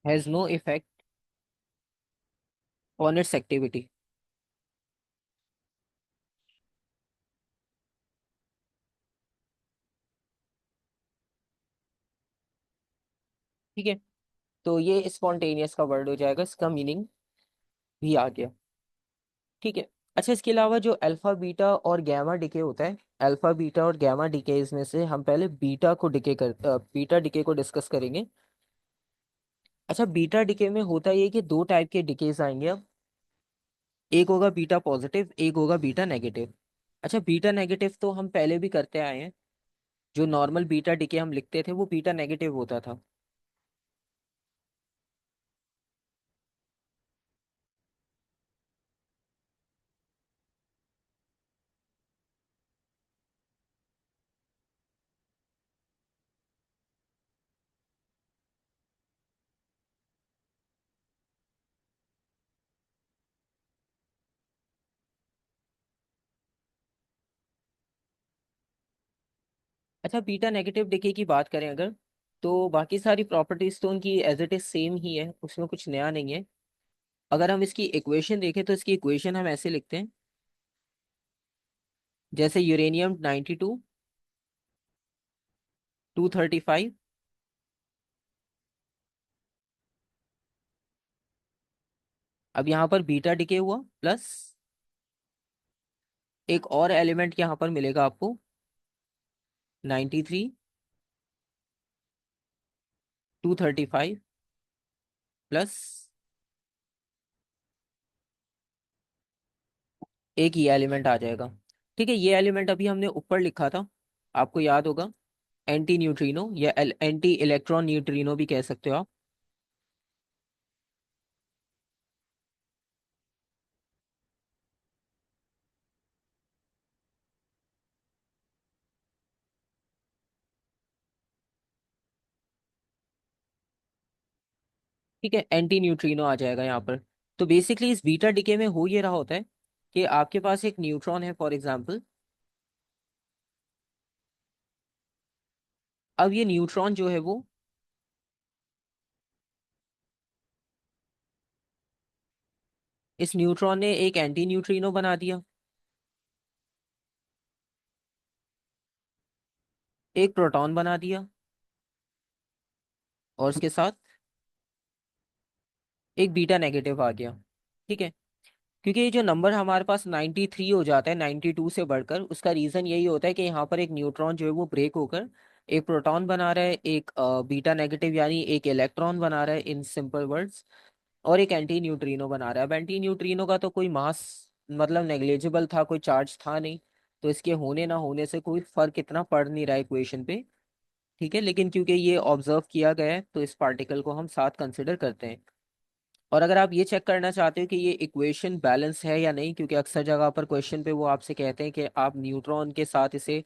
has no effect on its activity. ठीक है, तो ये स्पॉन्टेनियस का वर्ड हो जाएगा, इसका मीनिंग भी आ गया। ठीक है। अच्छा, इसके अलावा जो अल्फा बीटा और गैमा डिके होता है, अल्फा बीटा और गैमा डिकेज में से हम पहले बीटा डिके को डिस्कस करेंगे। अच्छा, बीटा डिके में होता ये है कि दो टाइप के डिकेज आएंगे अब। एक होगा बीटा पॉजिटिव, एक होगा बीटा नेगेटिव। अच्छा, बीटा नेगेटिव तो हम पहले भी करते आए हैं। जो नॉर्मल बीटा डिके हम लिखते थे वो बीटा नेगेटिव होता था। अच्छा, बीटा नेगेटिव डिके की बात करें अगर, तो बाकी सारी प्रॉपर्टीज तो उनकी एज इट इज सेम ही है, उसमें कुछ नया नहीं है। अगर हम इसकी इक्वेशन देखें तो इसकी इक्वेशन हम ऐसे लिखते हैं, जैसे यूरेनियम 92, 235। अब यहाँ पर बीटा डिके हुआ प्लस एक और एलिमेंट यहाँ पर मिलेगा आपको, 93, 235 प्लस एक ये एलिमेंट आ जाएगा। ठीक है, ये एलिमेंट अभी हमने ऊपर लिखा था, आपको याद होगा, एंटी न्यूट्रिनो या एंटी इलेक्ट्रॉन न्यूट्रिनो भी कह सकते हो आप। ठीक है, एंटी न्यूट्रिनो आ जाएगा यहाँ पर। तो बेसिकली इस बीटा डिके में हो ये रहा होता है कि आपके पास एक न्यूट्रॉन है फॉर एग्जांपल। अब ये न्यूट्रॉन जो है वो, इस न्यूट्रॉन ने एक एंटी न्यूट्रिनो बना दिया, एक प्रोटॉन बना दिया, और उसके साथ एक बीटा नेगेटिव आ गया। ठीक है। क्योंकि ये जो नंबर हमारे पास 93 हो जाता है 92 से बढ़कर, उसका रीजन यही होता है कि यहाँ पर एक न्यूट्रॉन जो है वो ब्रेक होकर एक प्रोटॉन बना रहा है, एक बीटा नेगेटिव यानी एक इलेक्ट्रॉन बना रहा है इन सिंपल वर्ड्स, और एक एंटी न्यूट्रिनो बना रहा है। अब एंटी न्यूट्रिनो का तो कोई मास मतलब नेग्लिजिबल था, कोई चार्ज था नहीं, तो इसके होने ना होने से कोई फर्क इतना पड़ नहीं रहा है इक्वेशन पे। ठीक है, लेकिन क्योंकि ये ऑब्जर्व किया गया है तो इस पार्टिकल को हम साथ कंसिडर करते हैं। और अगर आप ये चेक करना चाहते हो कि ये इक्वेशन बैलेंस है या नहीं, क्योंकि अक्सर जगह पर क्वेश्चन पे वो आपसे कहते हैं कि आप न्यूट्रॉन के साथ इसे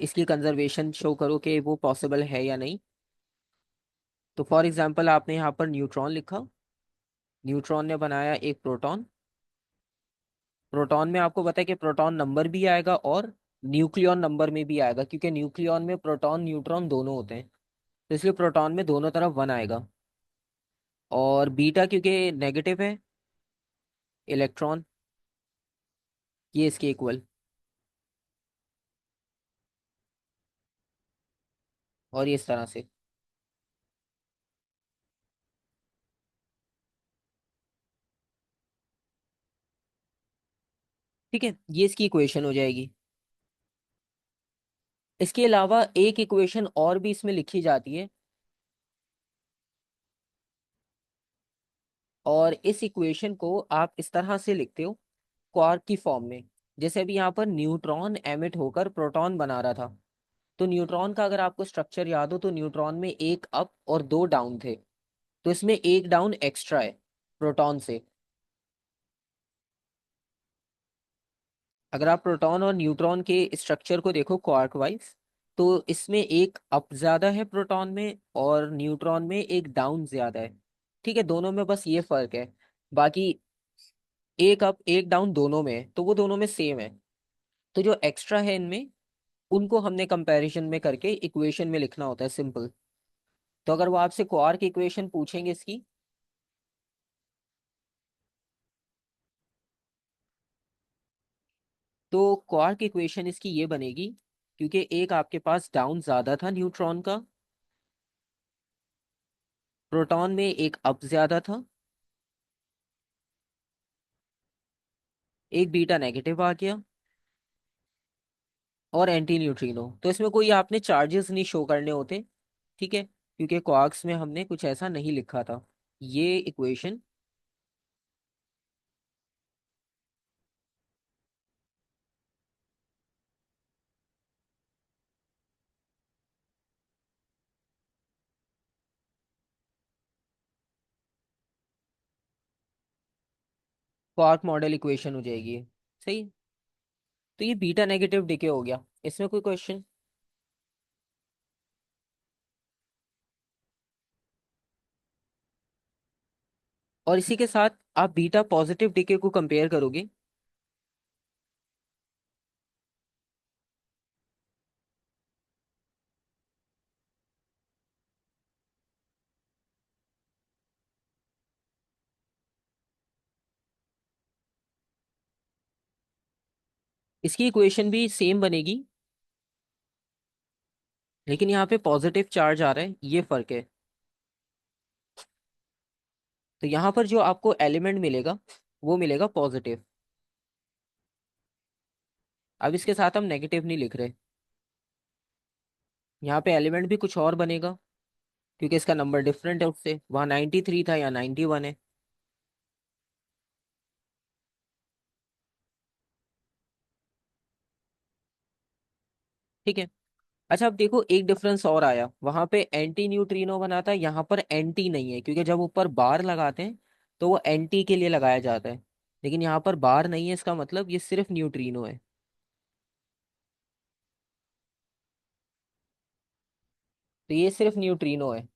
इसकी कंजर्वेशन शो करो कि वो पॉसिबल है या नहीं। तो फॉर एग्जांपल आपने यहाँ पर न्यूट्रॉन लिखा, न्यूट्रॉन ने बनाया एक प्रोटॉन। प्रोटॉन में आपको पता है कि प्रोटॉन नंबर भी आएगा और न्यूक्लियॉन नंबर में भी आएगा, क्योंकि न्यूक्लियॉन में प्रोटॉन न्यूट्रॉन दोनों होते हैं, तो इसलिए प्रोटॉन में दोनों तरफ वन आएगा। और बीटा क्योंकि नेगेटिव है, इलेक्ट्रॉन ये इसके इक्वल, और ये इस तरह से। ठीक है, ये इसकी इक्वेशन हो जाएगी। इसके अलावा एक इक्वेशन और भी इसमें लिखी जाती है, और इस इक्वेशन को आप इस तरह से लिखते हो क्वार्क की फॉर्म में। जैसे अभी यहाँ पर न्यूट्रॉन एमिट होकर प्रोटॉन बना रहा था, तो न्यूट्रॉन का अगर आपको स्ट्रक्चर याद हो तो न्यूट्रॉन में एक अप और दो डाउन थे, तो इसमें एक डाउन एक्स्ट्रा है प्रोटॉन से। अगर आप प्रोटॉन और न्यूट्रॉन के स्ट्रक्चर को देखो क्वार्क वाइज, तो इसमें एक अप ज्यादा है प्रोटॉन में, और न्यूट्रॉन में एक डाउन ज्यादा है। ठीक है, दोनों में बस ये फर्क है। बाकी एक अप एक डाउन दोनों में है, तो वो दोनों में सेम है। तो जो एक्स्ट्रा है इनमें, उनको हमने कंपैरिजन में करके इक्वेशन में लिखना होता है सिंपल। तो अगर वो आपसे क्वार्क इक्वेशन पूछेंगे इसकी, तो क्वार्क इक्वेशन इसकी ये बनेगी, क्योंकि एक आपके पास डाउन ज्यादा था न्यूट्रॉन का, प्रोटॉन में एक अप ज्यादा था, एक बीटा नेगेटिव आ गया, और एंटी न्यूट्रिनो। तो इसमें कोई आपने चार्जेस नहीं शो करने होते। ठीक है, क्योंकि क्वार्क्स में हमने कुछ ऐसा नहीं लिखा था। ये इक्वेशन क्वार्क मॉडल इक्वेशन हो जाएगी। सही। तो ये बीटा नेगेटिव डिके हो गया, इसमें कोई क्वेश्चन? और इसी के साथ आप बीटा पॉजिटिव डिके को कंपेयर करोगे। इसकी इक्वेशन भी सेम बनेगी, लेकिन यहाँ पे पॉजिटिव चार्ज आ रहा है, ये फर्क है। तो यहाँ पर जो आपको एलिमेंट मिलेगा वो मिलेगा पॉजिटिव। अब इसके साथ हम नेगेटिव नहीं लिख रहे, यहाँ पे एलिमेंट भी कुछ और बनेगा, क्योंकि इसका नंबर डिफरेंट है उससे, वहाँ 93 था या 91 है। ठीक है। अच्छा, अब देखो एक डिफरेंस और आया, वहां पे एंटी न्यूट्रिनो बना था, यहाँ पर एंटी नहीं है, क्योंकि जब ऊपर बार लगाते हैं तो वो एंटी के लिए लगाया जाता है, लेकिन यहाँ पर बार नहीं है, इसका मतलब ये सिर्फ न्यूट्रिनो है। तो ये सिर्फ न्यूट्रिनो है।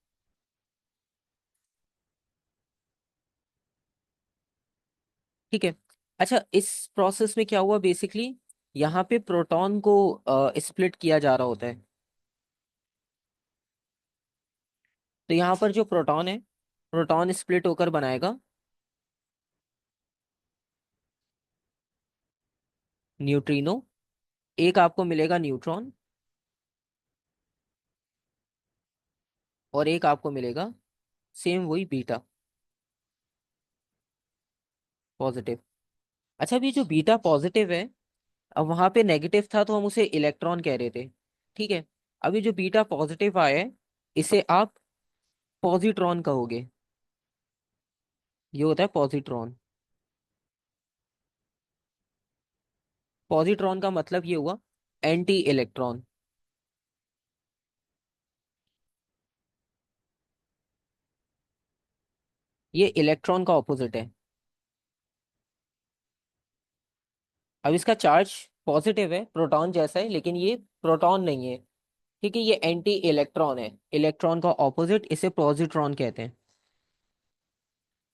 ठीक है। अच्छा, इस प्रोसेस में क्या हुआ बेसिकली, यहाँ पे प्रोटॉन को स्प्लिट किया जा रहा होता है। तो यहाँ पर जो प्रोटॉन है, प्रोटॉन स्प्लिट होकर बनाएगा न्यूट्रिनो। एक आपको मिलेगा न्यूट्रॉन, और एक आपको मिलेगा सेम वही बीटा पॉजिटिव। अच्छा, अभी जो बीटा पॉजिटिव है, अब वहां पे नेगेटिव था तो हम उसे इलेक्ट्रॉन कह रहे थे। ठीक है। अभी जो बीटा पॉजिटिव आया है, इसे आप पॉजिट्रॉन कहोगे। ये होता है पॉजिट्रॉन। पॉजिट्रॉन का मतलब ये हुआ एंटी इलेक्ट्रॉन। ये इलेक्ट्रॉन का ऑपोजिट है। अब इसका चार्ज पॉजिटिव है, प्रोटॉन जैसा है, लेकिन ये प्रोटॉन नहीं है। ठीक है, ये एंटी इलेक्ट्रॉन है, इलेक्ट्रॉन का ऑपोजिट, इसे पॉजिट्रॉन कहते हैं।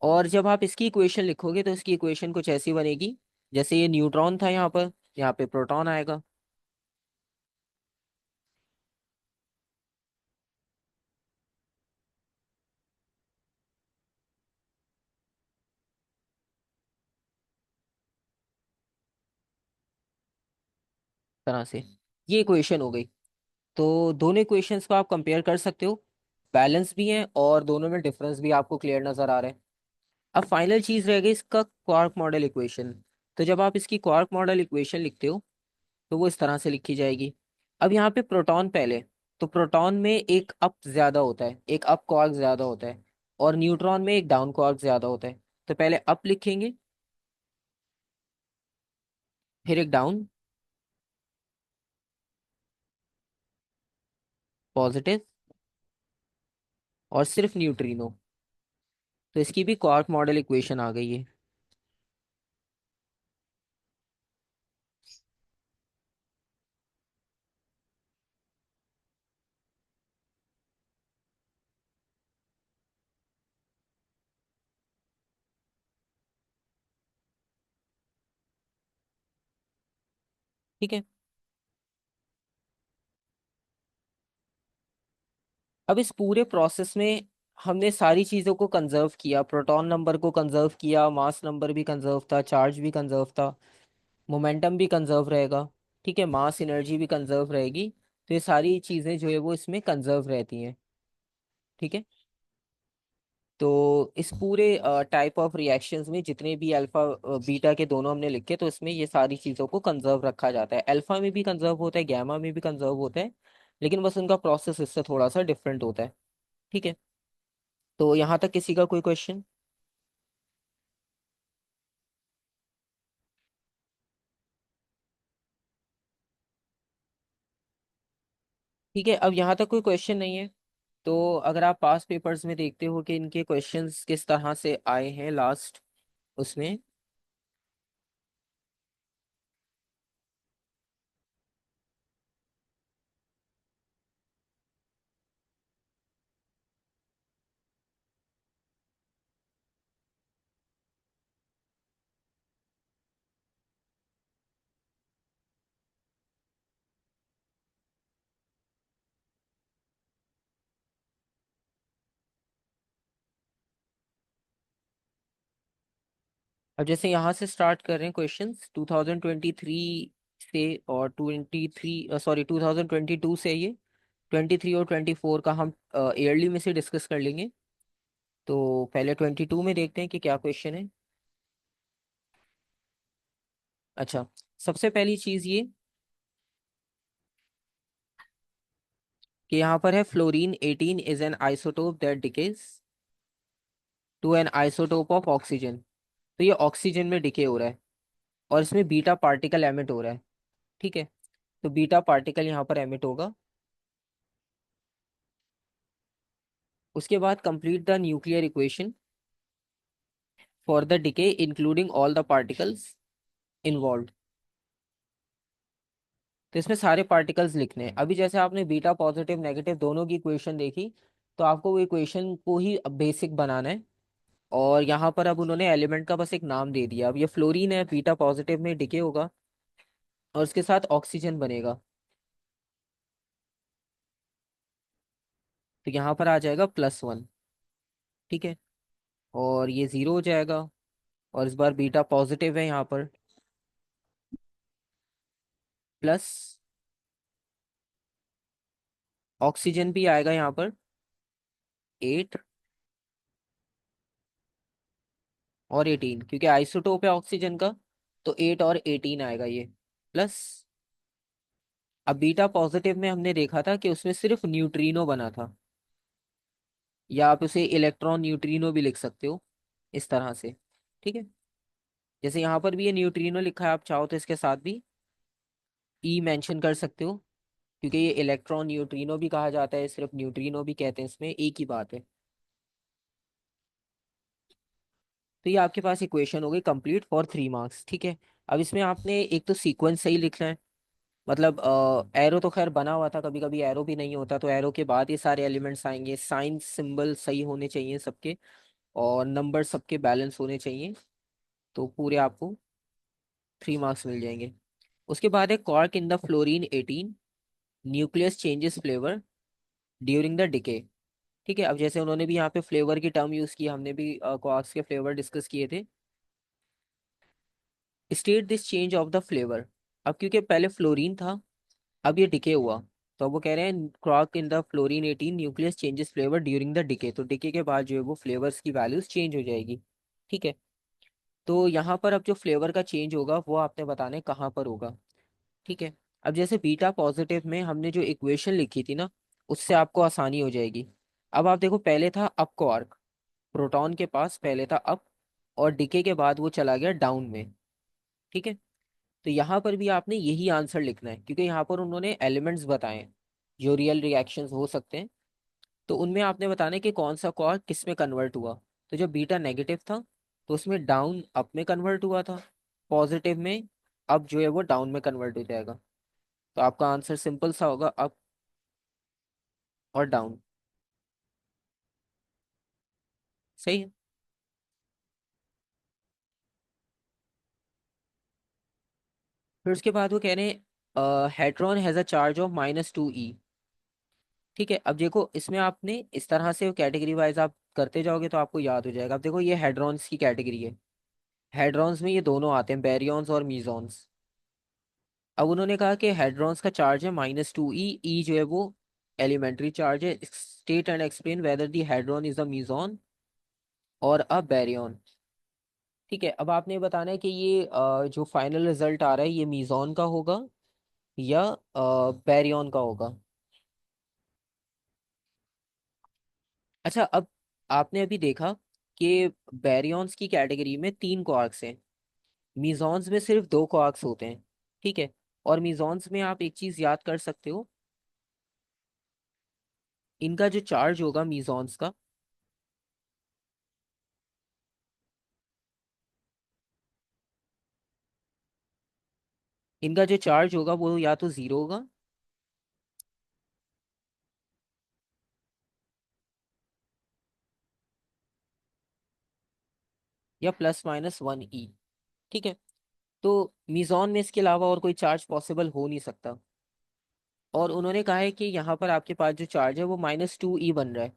और जब आप इसकी इक्वेशन लिखोगे तो इसकी इक्वेशन कुछ ऐसी बनेगी, जैसे ये न्यूट्रॉन था यहाँ पर, यहाँ पे प्रोटॉन आएगा। तरह से ये इक्वेशन हो गई। तो दोनों इक्वेशंस को आप कंपेयर कर सकते हो, बैलेंस भी हैं और दोनों में डिफरेंस भी आपको क्लियर नजर आ रहा है। अब फाइनल चीज रह गई इसका क्वार्क मॉडल इक्वेशन। तो जब आप इसकी क्वार्क मॉडल इक्वेशन लिखते हो तो वो इस तरह से लिखी जाएगी। अब यहाँ पे प्रोटॉन पहले, तो प्रोटॉन में एक अप ज्यादा होता है, एक अप क्वार्क ज्यादा होता है, और न्यूट्रॉन में एक डाउन क्वार्क ज्यादा होता है। तो पहले अप लिखेंगे, फिर एक डाउन पॉजिटिव, और सिर्फ न्यूट्रिनो। तो इसकी भी क्वार्क मॉडल इक्वेशन आ गई है। ठीक है। अब इस पूरे प्रोसेस में हमने सारी चीजों को कंजर्व किया, प्रोटॉन नंबर को कंजर्व किया, मास नंबर भी कंजर्व था, चार्ज भी कंजर्व था, मोमेंटम भी कंजर्व रहेगा। ठीक है, मास एनर्जी भी कंजर्व रहेगी। तो ये सारी चीजें जो है वो इसमें कंजर्व रहती हैं। ठीक है। तो इस पूरे टाइप ऑफ रिएक्शंस में जितने भी अल्फा बीटा के दोनों हमने लिखे, तो इसमें ये सारी चीज़ों को कंजर्व रखा जाता है। अल्फा में भी कंजर्व होता है, गैमा में भी कंजर्व होता है, लेकिन बस उनका प्रोसेस इससे थोड़ा सा डिफरेंट होता है। ठीक है। तो यहाँ तक किसी का कोई क्वेश्चन? ठीक है, अब यहाँ तक कोई क्वेश्चन नहीं है। तो अगर आप पास पेपर्स में देखते हो कि इनके क्वेश्चंस किस तरह से आए हैं लास्ट उसमें। अब जैसे यहाँ से स्टार्ट कर रहे हैं क्वेश्चंस 2023 से, और 23, सॉरी 2022 से, ये 23 और 24 का हम ईयरली में से डिस्कस कर लेंगे। तो पहले 22 में देखते हैं कि क्या क्वेश्चन है। अच्छा, सबसे पहली चीज ये कि यहाँ पर है fluorine 18 is an isotope that decays to an isotope of oxygen. तो ये ऑक्सीजन में डिके हो रहा है, और इसमें बीटा पार्टिकल एमिट हो रहा है। ठीक है। तो बीटा पार्टिकल यहाँ पर एमिट होगा। उसके बाद complete the nuclear equation for the decay including all the particles involve. तो इसमें सारे पार्टिकल्स लिखने हैं। अभी जैसे आपने बीटा पॉजिटिव नेगेटिव दोनों की इक्वेशन देखी, तो आपको वो इक्वेशन को ही बेसिक बनाना है। और यहाँ पर अब उन्होंने एलिमेंट का बस एक नाम दे दिया। अब ये फ्लोरीन है, बीटा पॉजिटिव में डिके होगा और उसके साथ ऑक्सीजन बनेगा। तो यहाँ पर आ जाएगा +1। ठीक है, और ये 0 हो जाएगा। और इस बार बीटा पॉजिटिव है यहाँ पर, प्लस ऑक्सीजन भी आएगा यहाँ पर 8 और 18, क्योंकि आइसोटोप है ऑक्सीजन का। तो 8 और 18 आएगा ये, प्लस। अब बीटा पॉजिटिव में हमने देखा था कि उसमें सिर्फ न्यूट्रिनो बना था, या आप उसे इलेक्ट्रॉन न्यूट्रिनो भी लिख सकते हो इस तरह से। ठीक है, जैसे यहाँ पर भी ये न्यूट्रिनो लिखा है, आप चाहो तो इसके साथ भी ई मेंशन कर सकते हो, क्योंकि ये इलेक्ट्रॉन न्यूट्रिनो भी कहा जाता है, सिर्फ न्यूट्रिनो भी कहते हैं, इसमें एक ही बात है। तो ये आपके पास इक्वेशन हो गई कंप्लीट फॉर 3 मार्क्स। ठीक है, अब इसमें आपने एक तो सीक्वेंस सही लिखना है, मतलब एरो तो खैर बना हुआ था, कभी कभी एरो भी नहीं होता, तो एरो के बाद ये सारे एलिमेंट्स आएंगे। साइन सिंबल सही होने चाहिए सबके, और नंबर सबके बैलेंस होने चाहिए। तो पूरे आपको 3 मार्क्स मिल जाएंगे। उसके बाद है cork in the fluorine 18, nucleus changes flavour during the decay. ठीक है, अब जैसे उन्होंने भी यहाँ पे फ्लेवर की टर्म यूज की, हमने भी क्वार्क्स के फ्लेवर डिस्कस किए थे। State this change of the flavour. अब क्योंकि पहले फ्लोरीन था, अब ये डिके हुआ, तो अब वो कह रहे हैं quark in the fluorine 18 nucleus changes flavour during the decay. तो डिके के बाद जो है वो फ्लेवर्स की वैल्यूज चेंज हो जाएगी। ठीक है, तो यहाँ पर अब जो फ्लेवर का चेंज होगा वो आपने बताना है कहाँ पर होगा। ठीक है, अब जैसे बीटा पॉजिटिव में हमने जो इक्वेशन लिखी थी ना, उससे आपको आसानी हो जाएगी। अब आप देखो, पहले था अप क्वार्क, प्रोटॉन के पास पहले था अप, और डिके के बाद वो चला गया डाउन में। ठीक है, तो यहाँ पर भी आपने यही आंसर लिखना है, क्योंकि यहाँ पर उन्होंने एलिमेंट्स बताए हैं जो रियल रिएक्शंस हो सकते हैं। तो उनमें आपने बताना है कि कौन सा क्वार्क किस में कन्वर्ट हुआ। तो जब बीटा नेगेटिव था तो उसमें डाउन अप में कन्वर्ट हुआ था, पॉजिटिव में अब जो है वो डाउन में कन्वर्ट हो जाएगा। तो आपका आंसर सिंपल सा होगा, अप और डाउन। सही है। फिर उसके बाद वो कह रहे हैं hadron has a charge of -2 E। ठीक है, अब देखो इसमें आपने इस तरह से कैटेगरी वाइज आप करते जाओगे तो आपको याद हो जाएगा। अब देखो ये हेड्रॉन्स की कैटेगरी है, हेड्रॉन्स में ये दोनों आते हैं, बैरियॉन्स और मीजॉन्स। अब उन्होंने कहा कि हेड्रॉन्स का चार्ज है -2 E। ई जो है वो एलिमेंट्री चार्ज है। State and explain whether the hadron is a meson और अ बैरियॉन। ठीक है, अब आपने बताना है कि ये जो फाइनल रिजल्ट आ रहा है ये मीजॉन का होगा या बैरियॉन का होगा। अच्छा, अब आपने अभी देखा कि बैरियॉन्स की कैटेगरी में 3 क्वार्क्स हैं, मीजॉन्स में सिर्फ 2 क्वार्क्स होते हैं। ठीक है, और मीजॉन्स में आप एक चीज याद कर सकते हो, इनका जो चार्ज होगा मीजॉन्स का, इनका जो चार्ज होगा वो या तो 0 होगा या +-1 E। ठीक है, तो मीजॉन में इसके अलावा और कोई चार्ज पॉसिबल हो नहीं सकता। और उन्होंने कहा है कि यहाँ पर आपके पास जो चार्ज है वो -2 E बन रहा है।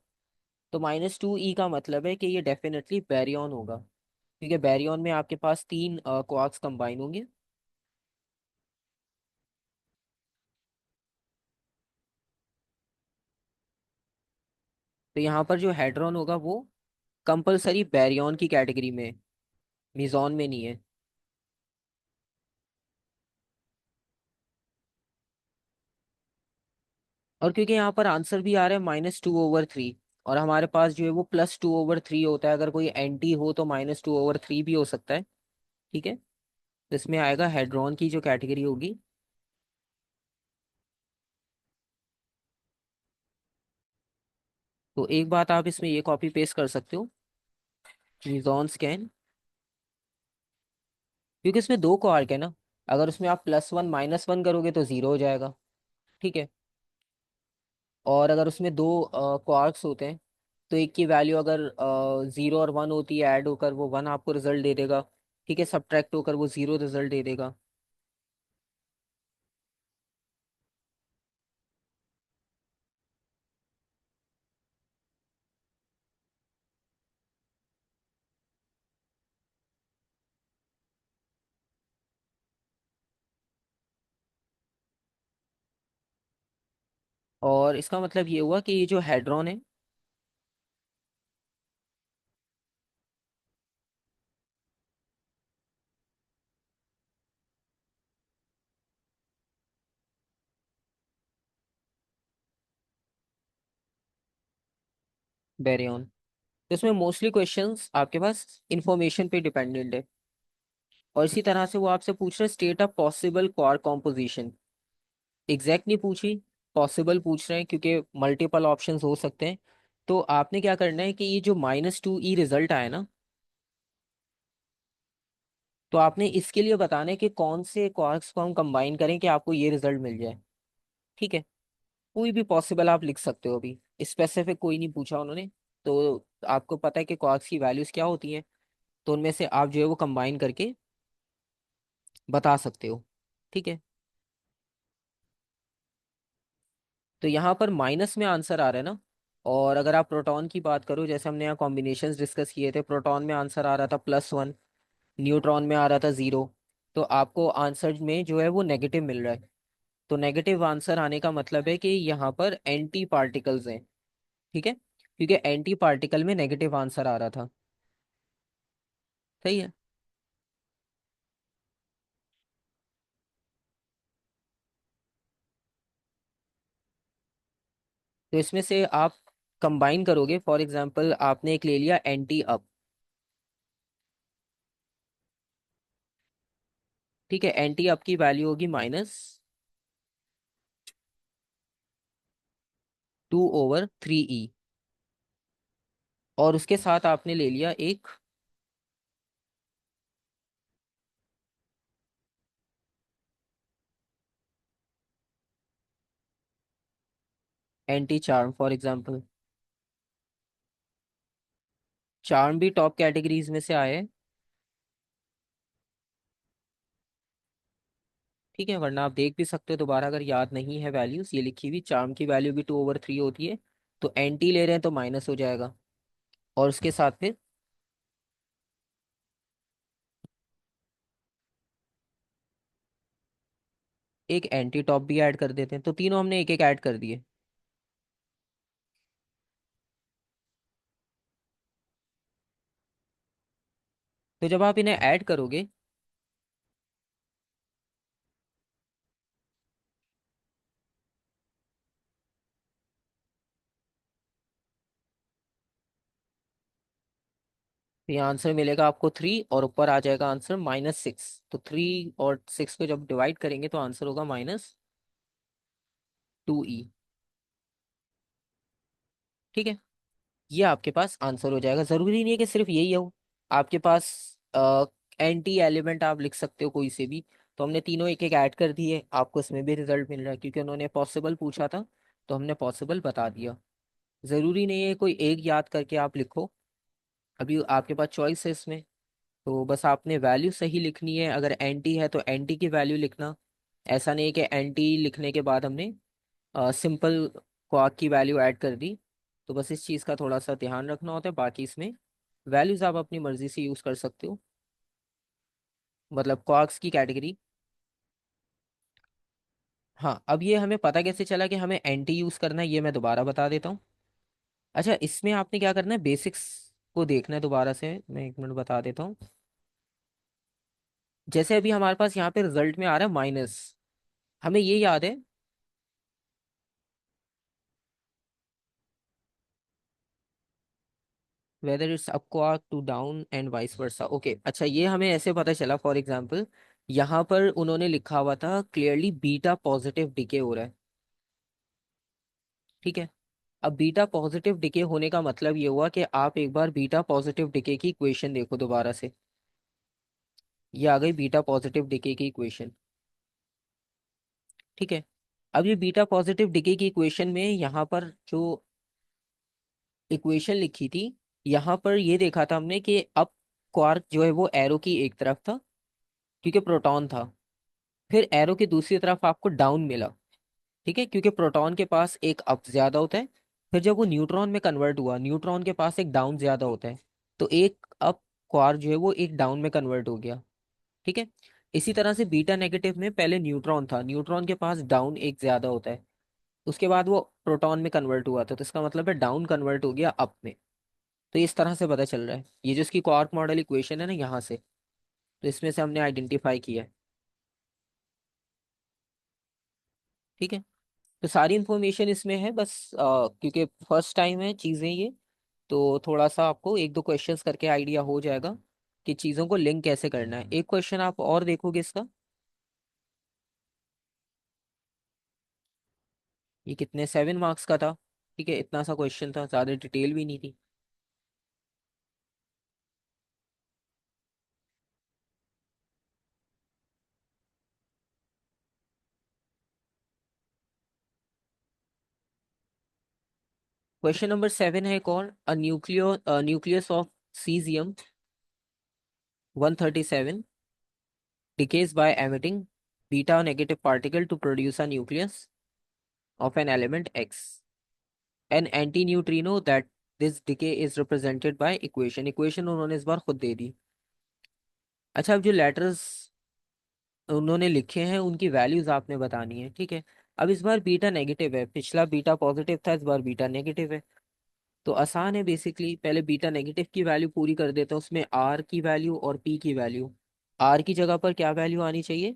तो -2 E का मतलब है कि ये डेफिनेटली बैरियन होगा, क्योंकि बैरियन में आपके पास 3 क्वार्क्स कंबाइन होंगे। तो यहाँ पर जो हेड्रॉन होगा वो कंपलसरी बैरियन की कैटेगरी में, मीजॉन में नहीं है। और क्योंकि यहाँ पर आंसर भी आ रहा है -2/3, और हमारे पास जो है वो +2/3 होता है, अगर कोई एंटी हो तो -2/3 भी हो सकता है। ठीक है, तो इसमें आएगा हेड्रॉन की जो कैटेगरी होगी। तो एक बात आप इसमें ये कॉपी पेस्ट कर सकते हो, मीजॉन स्कैन, क्योंकि इसमें 2 क्वार्क है ना, अगर उसमें आप +1 -1 करोगे तो 0 हो जाएगा। ठीक है, और अगर उसमें 2 क्वार्क्स होते हैं तो एक की वैल्यू अगर 0 और 1 होती है, ऐड होकर वो 1 आपको रिजल्ट दे देगा। ठीक है, सब्ट्रैक्ट होकर वो 0 रिजल्ट दे देगा। और इसका मतलब ये हुआ कि ये जो हेड्रॉन है, बैरियन। तो इसमें मोस्टली क्वेश्चंस आपके पास इंफॉर्मेशन पे डिपेंडेंट है। और इसी तरह से वो आपसे पूछ रहे state of possible quark composition. Exact नहीं पूछी, पॉसिबल पूछ रहे हैं क्योंकि मल्टीपल ऑप्शंस हो सकते हैं। तो आपने क्या करना है कि ये जो -2e रिजल्ट आया ना, तो आपने इसके लिए बताना है कि कौन से क्वार्क्स को हम कंबाइन करें कि आपको ये रिजल्ट मिल जाए। ठीक है, कोई भी पॉसिबल आप लिख सकते हो, अभी स्पेसिफिक कोई नहीं पूछा उन्होंने। तो आपको पता है कि क्वार्क्स की वैल्यूज क्या होती हैं, तो उनमें से आप जो है वो कंबाइन करके बता सकते हो। ठीक है, तो यहाँ पर माइनस में आंसर आ रहा है ना। और अगर आप प्रोटॉन की बात करो, जैसे हमने यहाँ कॉम्बिनेशंस डिस्कस किए थे, प्रोटॉन में आंसर आ रहा था +1, न्यूट्रॉन में आ रहा था 0। तो आपको आंसर में जो है वो नेगेटिव मिल रहा है। तो नेगेटिव आंसर आने का मतलब है कि यहाँ पर एंटी पार्टिकल्स हैं। ठीक है, क्योंकि एंटी पार्टिकल में नेगेटिव आंसर आ रहा था। सही है। तो इसमें से आप कंबाइन करोगे, फॉर एग्जांपल आपने एक ले लिया एंटी अप। ठीक है, एंटी अप की वैल्यू होगी -2/3e। और उसके साथ आपने ले लिया एक anti charm, for example. Charm भी टॉप कैटेगरीज में से आए हैं। ठीक है, वरना आप देख भी सकते हो दोबारा, अगर याद नहीं है वैल्यूज ये लिखी हुई, चार्म की वैल्यू भी 2/3 होती है। तो एंटी ले रहे हैं तो माइनस हो जाएगा। और उसके साथ फिर एक एंटी टॉप भी ऐड कर देते हैं, तो तीनों हमने एक एक ऐड कर दिए। तो जब आप इन्हें ऐड करोगे, तो ये आंसर मिलेगा आपको 3, और ऊपर आ जाएगा आंसर -6। तो 3 और 6 को जब डिवाइड करेंगे तो आंसर होगा -2e। ठीक है, ये आपके पास आंसर हो जाएगा। जरूरी नहीं है कि सिर्फ यही हो, आपके पास एंटी एलिमेंट आप लिख सकते हो कोई से भी। तो हमने तीनों एक एक ऐड कर दिए, आपको इसमें भी रिजल्ट मिल रहा है क्योंकि उन्होंने पॉसिबल पूछा था। तो हमने पॉसिबल बता दिया। जरूरी नहीं है कोई एक याद करके आप लिखो, अभी आपके पास चॉइस है इसमें। तो बस आपने वैल्यू सही लिखनी है, अगर एंटी है तो एंटी की वैल्यू लिखना। ऐसा नहीं है कि एंटी लिखने के बाद हमने सिंपल क्वाक की वैल्यू ऐड कर दी। तो बस इस चीज़ का थोड़ा सा ध्यान रखना होता है, बाकी इसमें वैल्यूज आप अपनी मर्जी से यूज़ कर सकते हो, मतलब क्वार्क्स की कैटेगरी। हाँ, अब ये हमें पता कैसे चला कि हमें एंटी यूज़ करना है, ये मैं दोबारा बता देता हूँ। अच्छा, इसमें आपने क्या करना है, बेसिक्स को देखना है दोबारा से, मैं 1 मिनट बता देता हूँ। जैसे अभी हमारे पास यहाँ पे रिजल्ट में आ रहा है माइनस, हमें ये याद है। Whether it's upward to down and vice versa. Okay, अच्छा, ये हमें ऐसे पता चला, फॉर एग्जांपल यहाँ पर उन्होंने लिखा हुआ था क्लियरली बीटा पॉजिटिव डिके हो रहा है। ठीक है, अब बीटा पॉजिटिव डिके होने का मतलब ये हुआ कि आप एक बार बीटा पॉजिटिव डिके की इक्वेशन देखो दोबारा से। ये आ गई बीटा पॉजिटिव डिके की इक्वेशन। ठीक है, अब ये बीटा पॉजिटिव डिके की इक्वेशन में यहाँ पर जो इक्वेशन लिखी थी, यहाँ पर ये देखा था हमने कि अब क्वार्क जो है वो एरो की एक तरफ था क्योंकि प्रोटॉन था, फिर एरो की दूसरी तरफ आपको डाउन मिला। ठीक है, क्योंकि प्रोटॉन के पास एक अप ज्यादा होता है, फिर जब वो न्यूट्रॉन में कन्वर्ट हुआ न्यूट्रॉन के पास एक डाउन ज्यादा होता है, तो एक अप क्वार्क जो है वो एक डाउन में कन्वर्ट हो गया। ठीक है, इसी तरह से बीटा नेगेटिव में पहले न्यूट्रॉन था, न्यूट्रॉन के पास डाउन एक ज्यादा होता है, उसके बाद वो प्रोटॉन में कन्वर्ट हुआ था, तो इसका मतलब है डाउन कन्वर्ट हो गया अप में। तो इस तरह से पता चल रहा है, ये जो इसकी क्वार्क मॉडल इक्वेशन है ना यहाँ से, तो इसमें से हमने आइडेंटिफाई किया है। ठीक है, तो सारी इन्फॉर्मेशन इसमें है, बस क्योंकि फर्स्ट टाइम है चीज़ें ये, तो थोड़ा सा आपको एक दो क्वेश्चंस करके आइडिया हो जाएगा कि चीज़ों को लिंक कैसे करना है। एक क्वेश्चन आप और देखोगे इसका, ये कितने 7 मार्क्स का था। ठीक है, इतना सा क्वेश्चन था, ज़्यादा डिटेल भी नहीं थी। क्वेश्चन नंबर 7 है, एक और, a nucleus of caesium 137 decays by emitting beta negative particle to produce a nucleus of an element X. An antineutrino that this decay is represented by equation उन्होंने इस बार खुद दे दी। अच्छा, अब जो लेटर्स उन्होंने लिखे हैं उनकी वैल्यूज आपने बतानी है। ठीक है, अब इस बार बीटा नेगेटिव है, पिछला बीटा पॉजिटिव था, इस बार बीटा नेगेटिव है। तो आसान है, बेसिकली पहले बीटा नेगेटिव की वैल्यू पूरी कर देते हैं, उसमें आर की वैल्यू और पी की वैल्यू। आर की जगह पर क्या वैल्यू आनी चाहिए,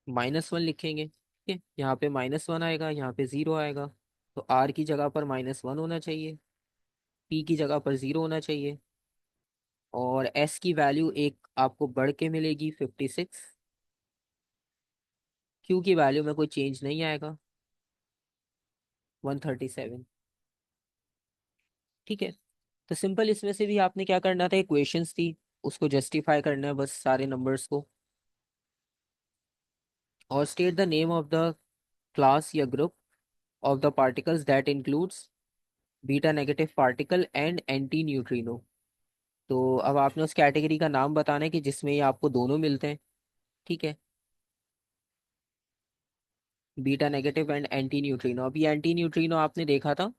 -1 लिखेंगे। ठीक है, यहाँ पे -1 आएगा, यहाँ पे 0 आएगा, तो आर की जगह पर -1 होना चाहिए, पी की जगह पर 0 होना चाहिए, और एस की वैल्यू एक आपको बढ़ के मिलेगी 56, क्यू की वैल्यू में कोई चेंज नहीं आएगा, 137। ठीक है, तो सिंपल इसमें से भी आपने क्या करना था, इक्वेशंस थी उसको जस्टिफाई करना है बस सारे नंबर्स को, और state the name of the class या group of the particles that includes beta negative particle and antineutrino. तो अब आपने उस कैटेगरी का नाम बताना है कि जिसमें ये आपको दोनों मिलते हैं। ठीक है, beta negative and anti neutrino. अभी एंटी न्यूट्रिनो आपने देखा था,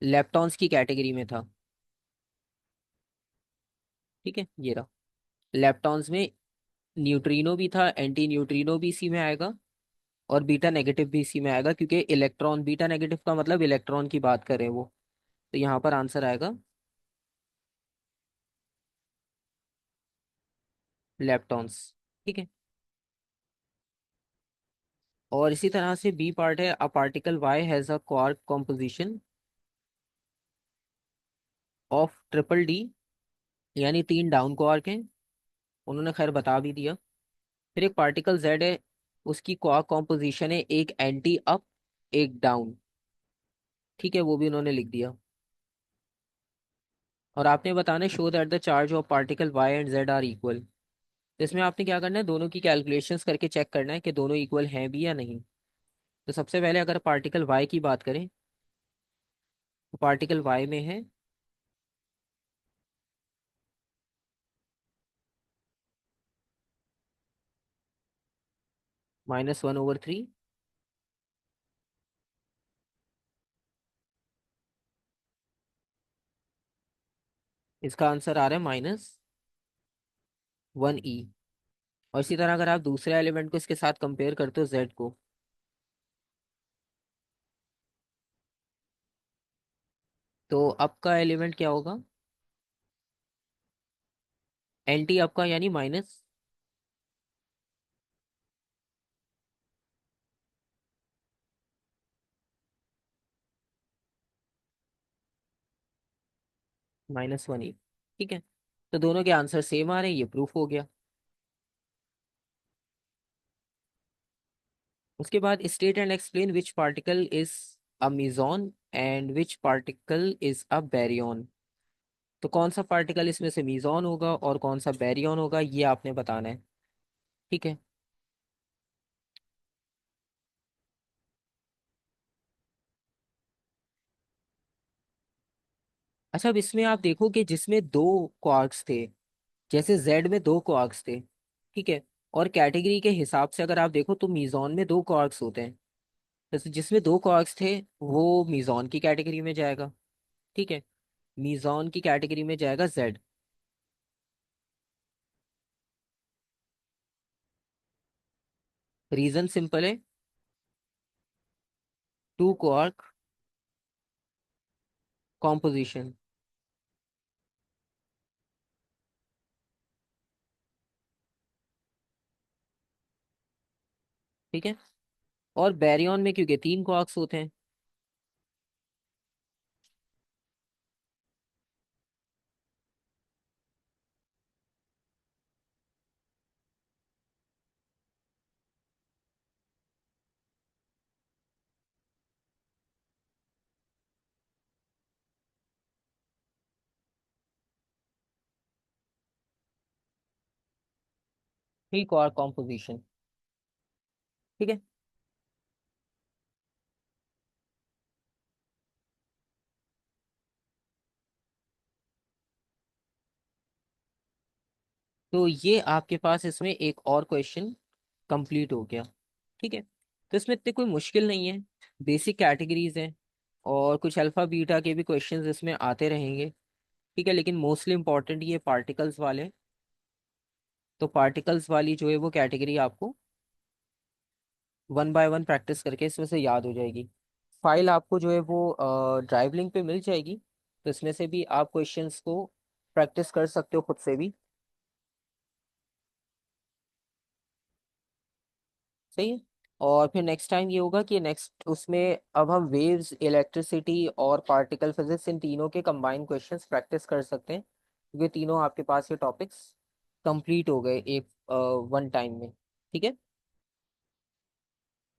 लेप्टॉन्स की कैटेगरी में था। ठीक है, ये रहा, लेप्टॉन्स में न्यूट्रिनो भी था, एंटी न्यूट्रिनो भी इसी में आएगा, और बीटा नेगेटिव भी इसी में आएगा, क्योंकि इलेक्ट्रॉन, बीटा नेगेटिव का मतलब इलेक्ट्रॉन की बात करें वो, तो यहाँ पर आंसर आएगा लेप्टॉन्स। ठीक है, और इसी तरह से बी पार्ट है, a particle Y has a quark composition of triple D, यानी 3 डाउन क्वार्क हैं, उन्होंने खैर बता भी दिया। फिर एक पार्टिकल जेड है, उसकी क्वार्क कॉम्पोजिशन है एक एंटी अप एक डाउन। ठीक है, वो भी उन्होंने लिख दिया। और आपने बताना show that the charge of particle Y and Z are equal. तो इसमें आपने क्या करना है, दोनों की कैलकुलेशंस करके चेक करना है कि दोनों इक्वल हैं भी या नहीं। तो सबसे पहले अगर पार्टिकल वाई की बात करें, तो पार्टिकल वाई में है -1/3। इसका आंसर आ रहा है -1 E। और इसी तरह अगर आप दूसरे एलिमेंट को इसके साथ कंपेयर करते हो जेड को, तो अब का एलिमेंट क्या होगा, एंटी अब का, यानी -1 E। ठीक है, तो दोनों के आंसर सेम आ रहे हैं, ये प्रूफ हो गया। उसके बाद state and explain which particle is a meson and which particle is a baryon. तो कौन सा पार्टिकल इसमें से मीजॉन होगा और कौन सा बैरियन होगा, ये आपने बताना है। ठीक है, अच्छा, अब इसमें आप देखो कि जिसमें दो क्वार्क्स थे, जैसे जेड में दो क्वार्क्स थे, ठीक है, और कैटेगरी के हिसाब से अगर आप देखो तो मीजॉन में दो क्वार्क्स होते हैं। जैसे जिसमें दो क्वार्क्स थे वो मीजॉन की कैटेगरी में जाएगा, ठीक है, मीजॉन की कैटेगरी में जाएगा जेड। रीजन सिंपल है, टू क्वार्क कॉम्पोजिशन, ठीक है। और बैरियन में क्योंकि तीन क्वार्क्स होते हैं। थ्री क्वार्क कॉम्पोजिशन, ठीक है। तो ये आपके पास इसमें एक और क्वेश्चन कंप्लीट हो गया, ठीक है। तो इसमें इतनी कोई मुश्किल नहीं है, बेसिक कैटेगरीज हैं, और कुछ अल्फा बीटा के भी क्वेश्चंस इसमें आते रहेंगे, ठीक है। लेकिन मोस्टली इंपॉर्टेंट ये पार्टिकल्स वाले, तो पार्टिकल्स वाली जो है वो कैटेगरी आपको वन बाय वन प्रैक्टिस करके इसमें से याद हो जाएगी। फाइल आपको जो है वो ड्राइव लिंक पे मिल जाएगी, तो इसमें से भी आप क्वेश्चंस को प्रैक्टिस कर सकते हो खुद से भी, सही है। और फिर नेक्स्ट टाइम ये होगा कि नेक्स्ट उसमें अब हम वेव्स, इलेक्ट्रिसिटी और पार्टिकल फिजिक्स, इन तीनों के कंबाइंड क्वेश्चंस प्रैक्टिस कर सकते हैं, क्योंकि तीनों आपके पास ये टॉपिक्स कंप्लीट हो गए एक वन टाइम में, ठीक है।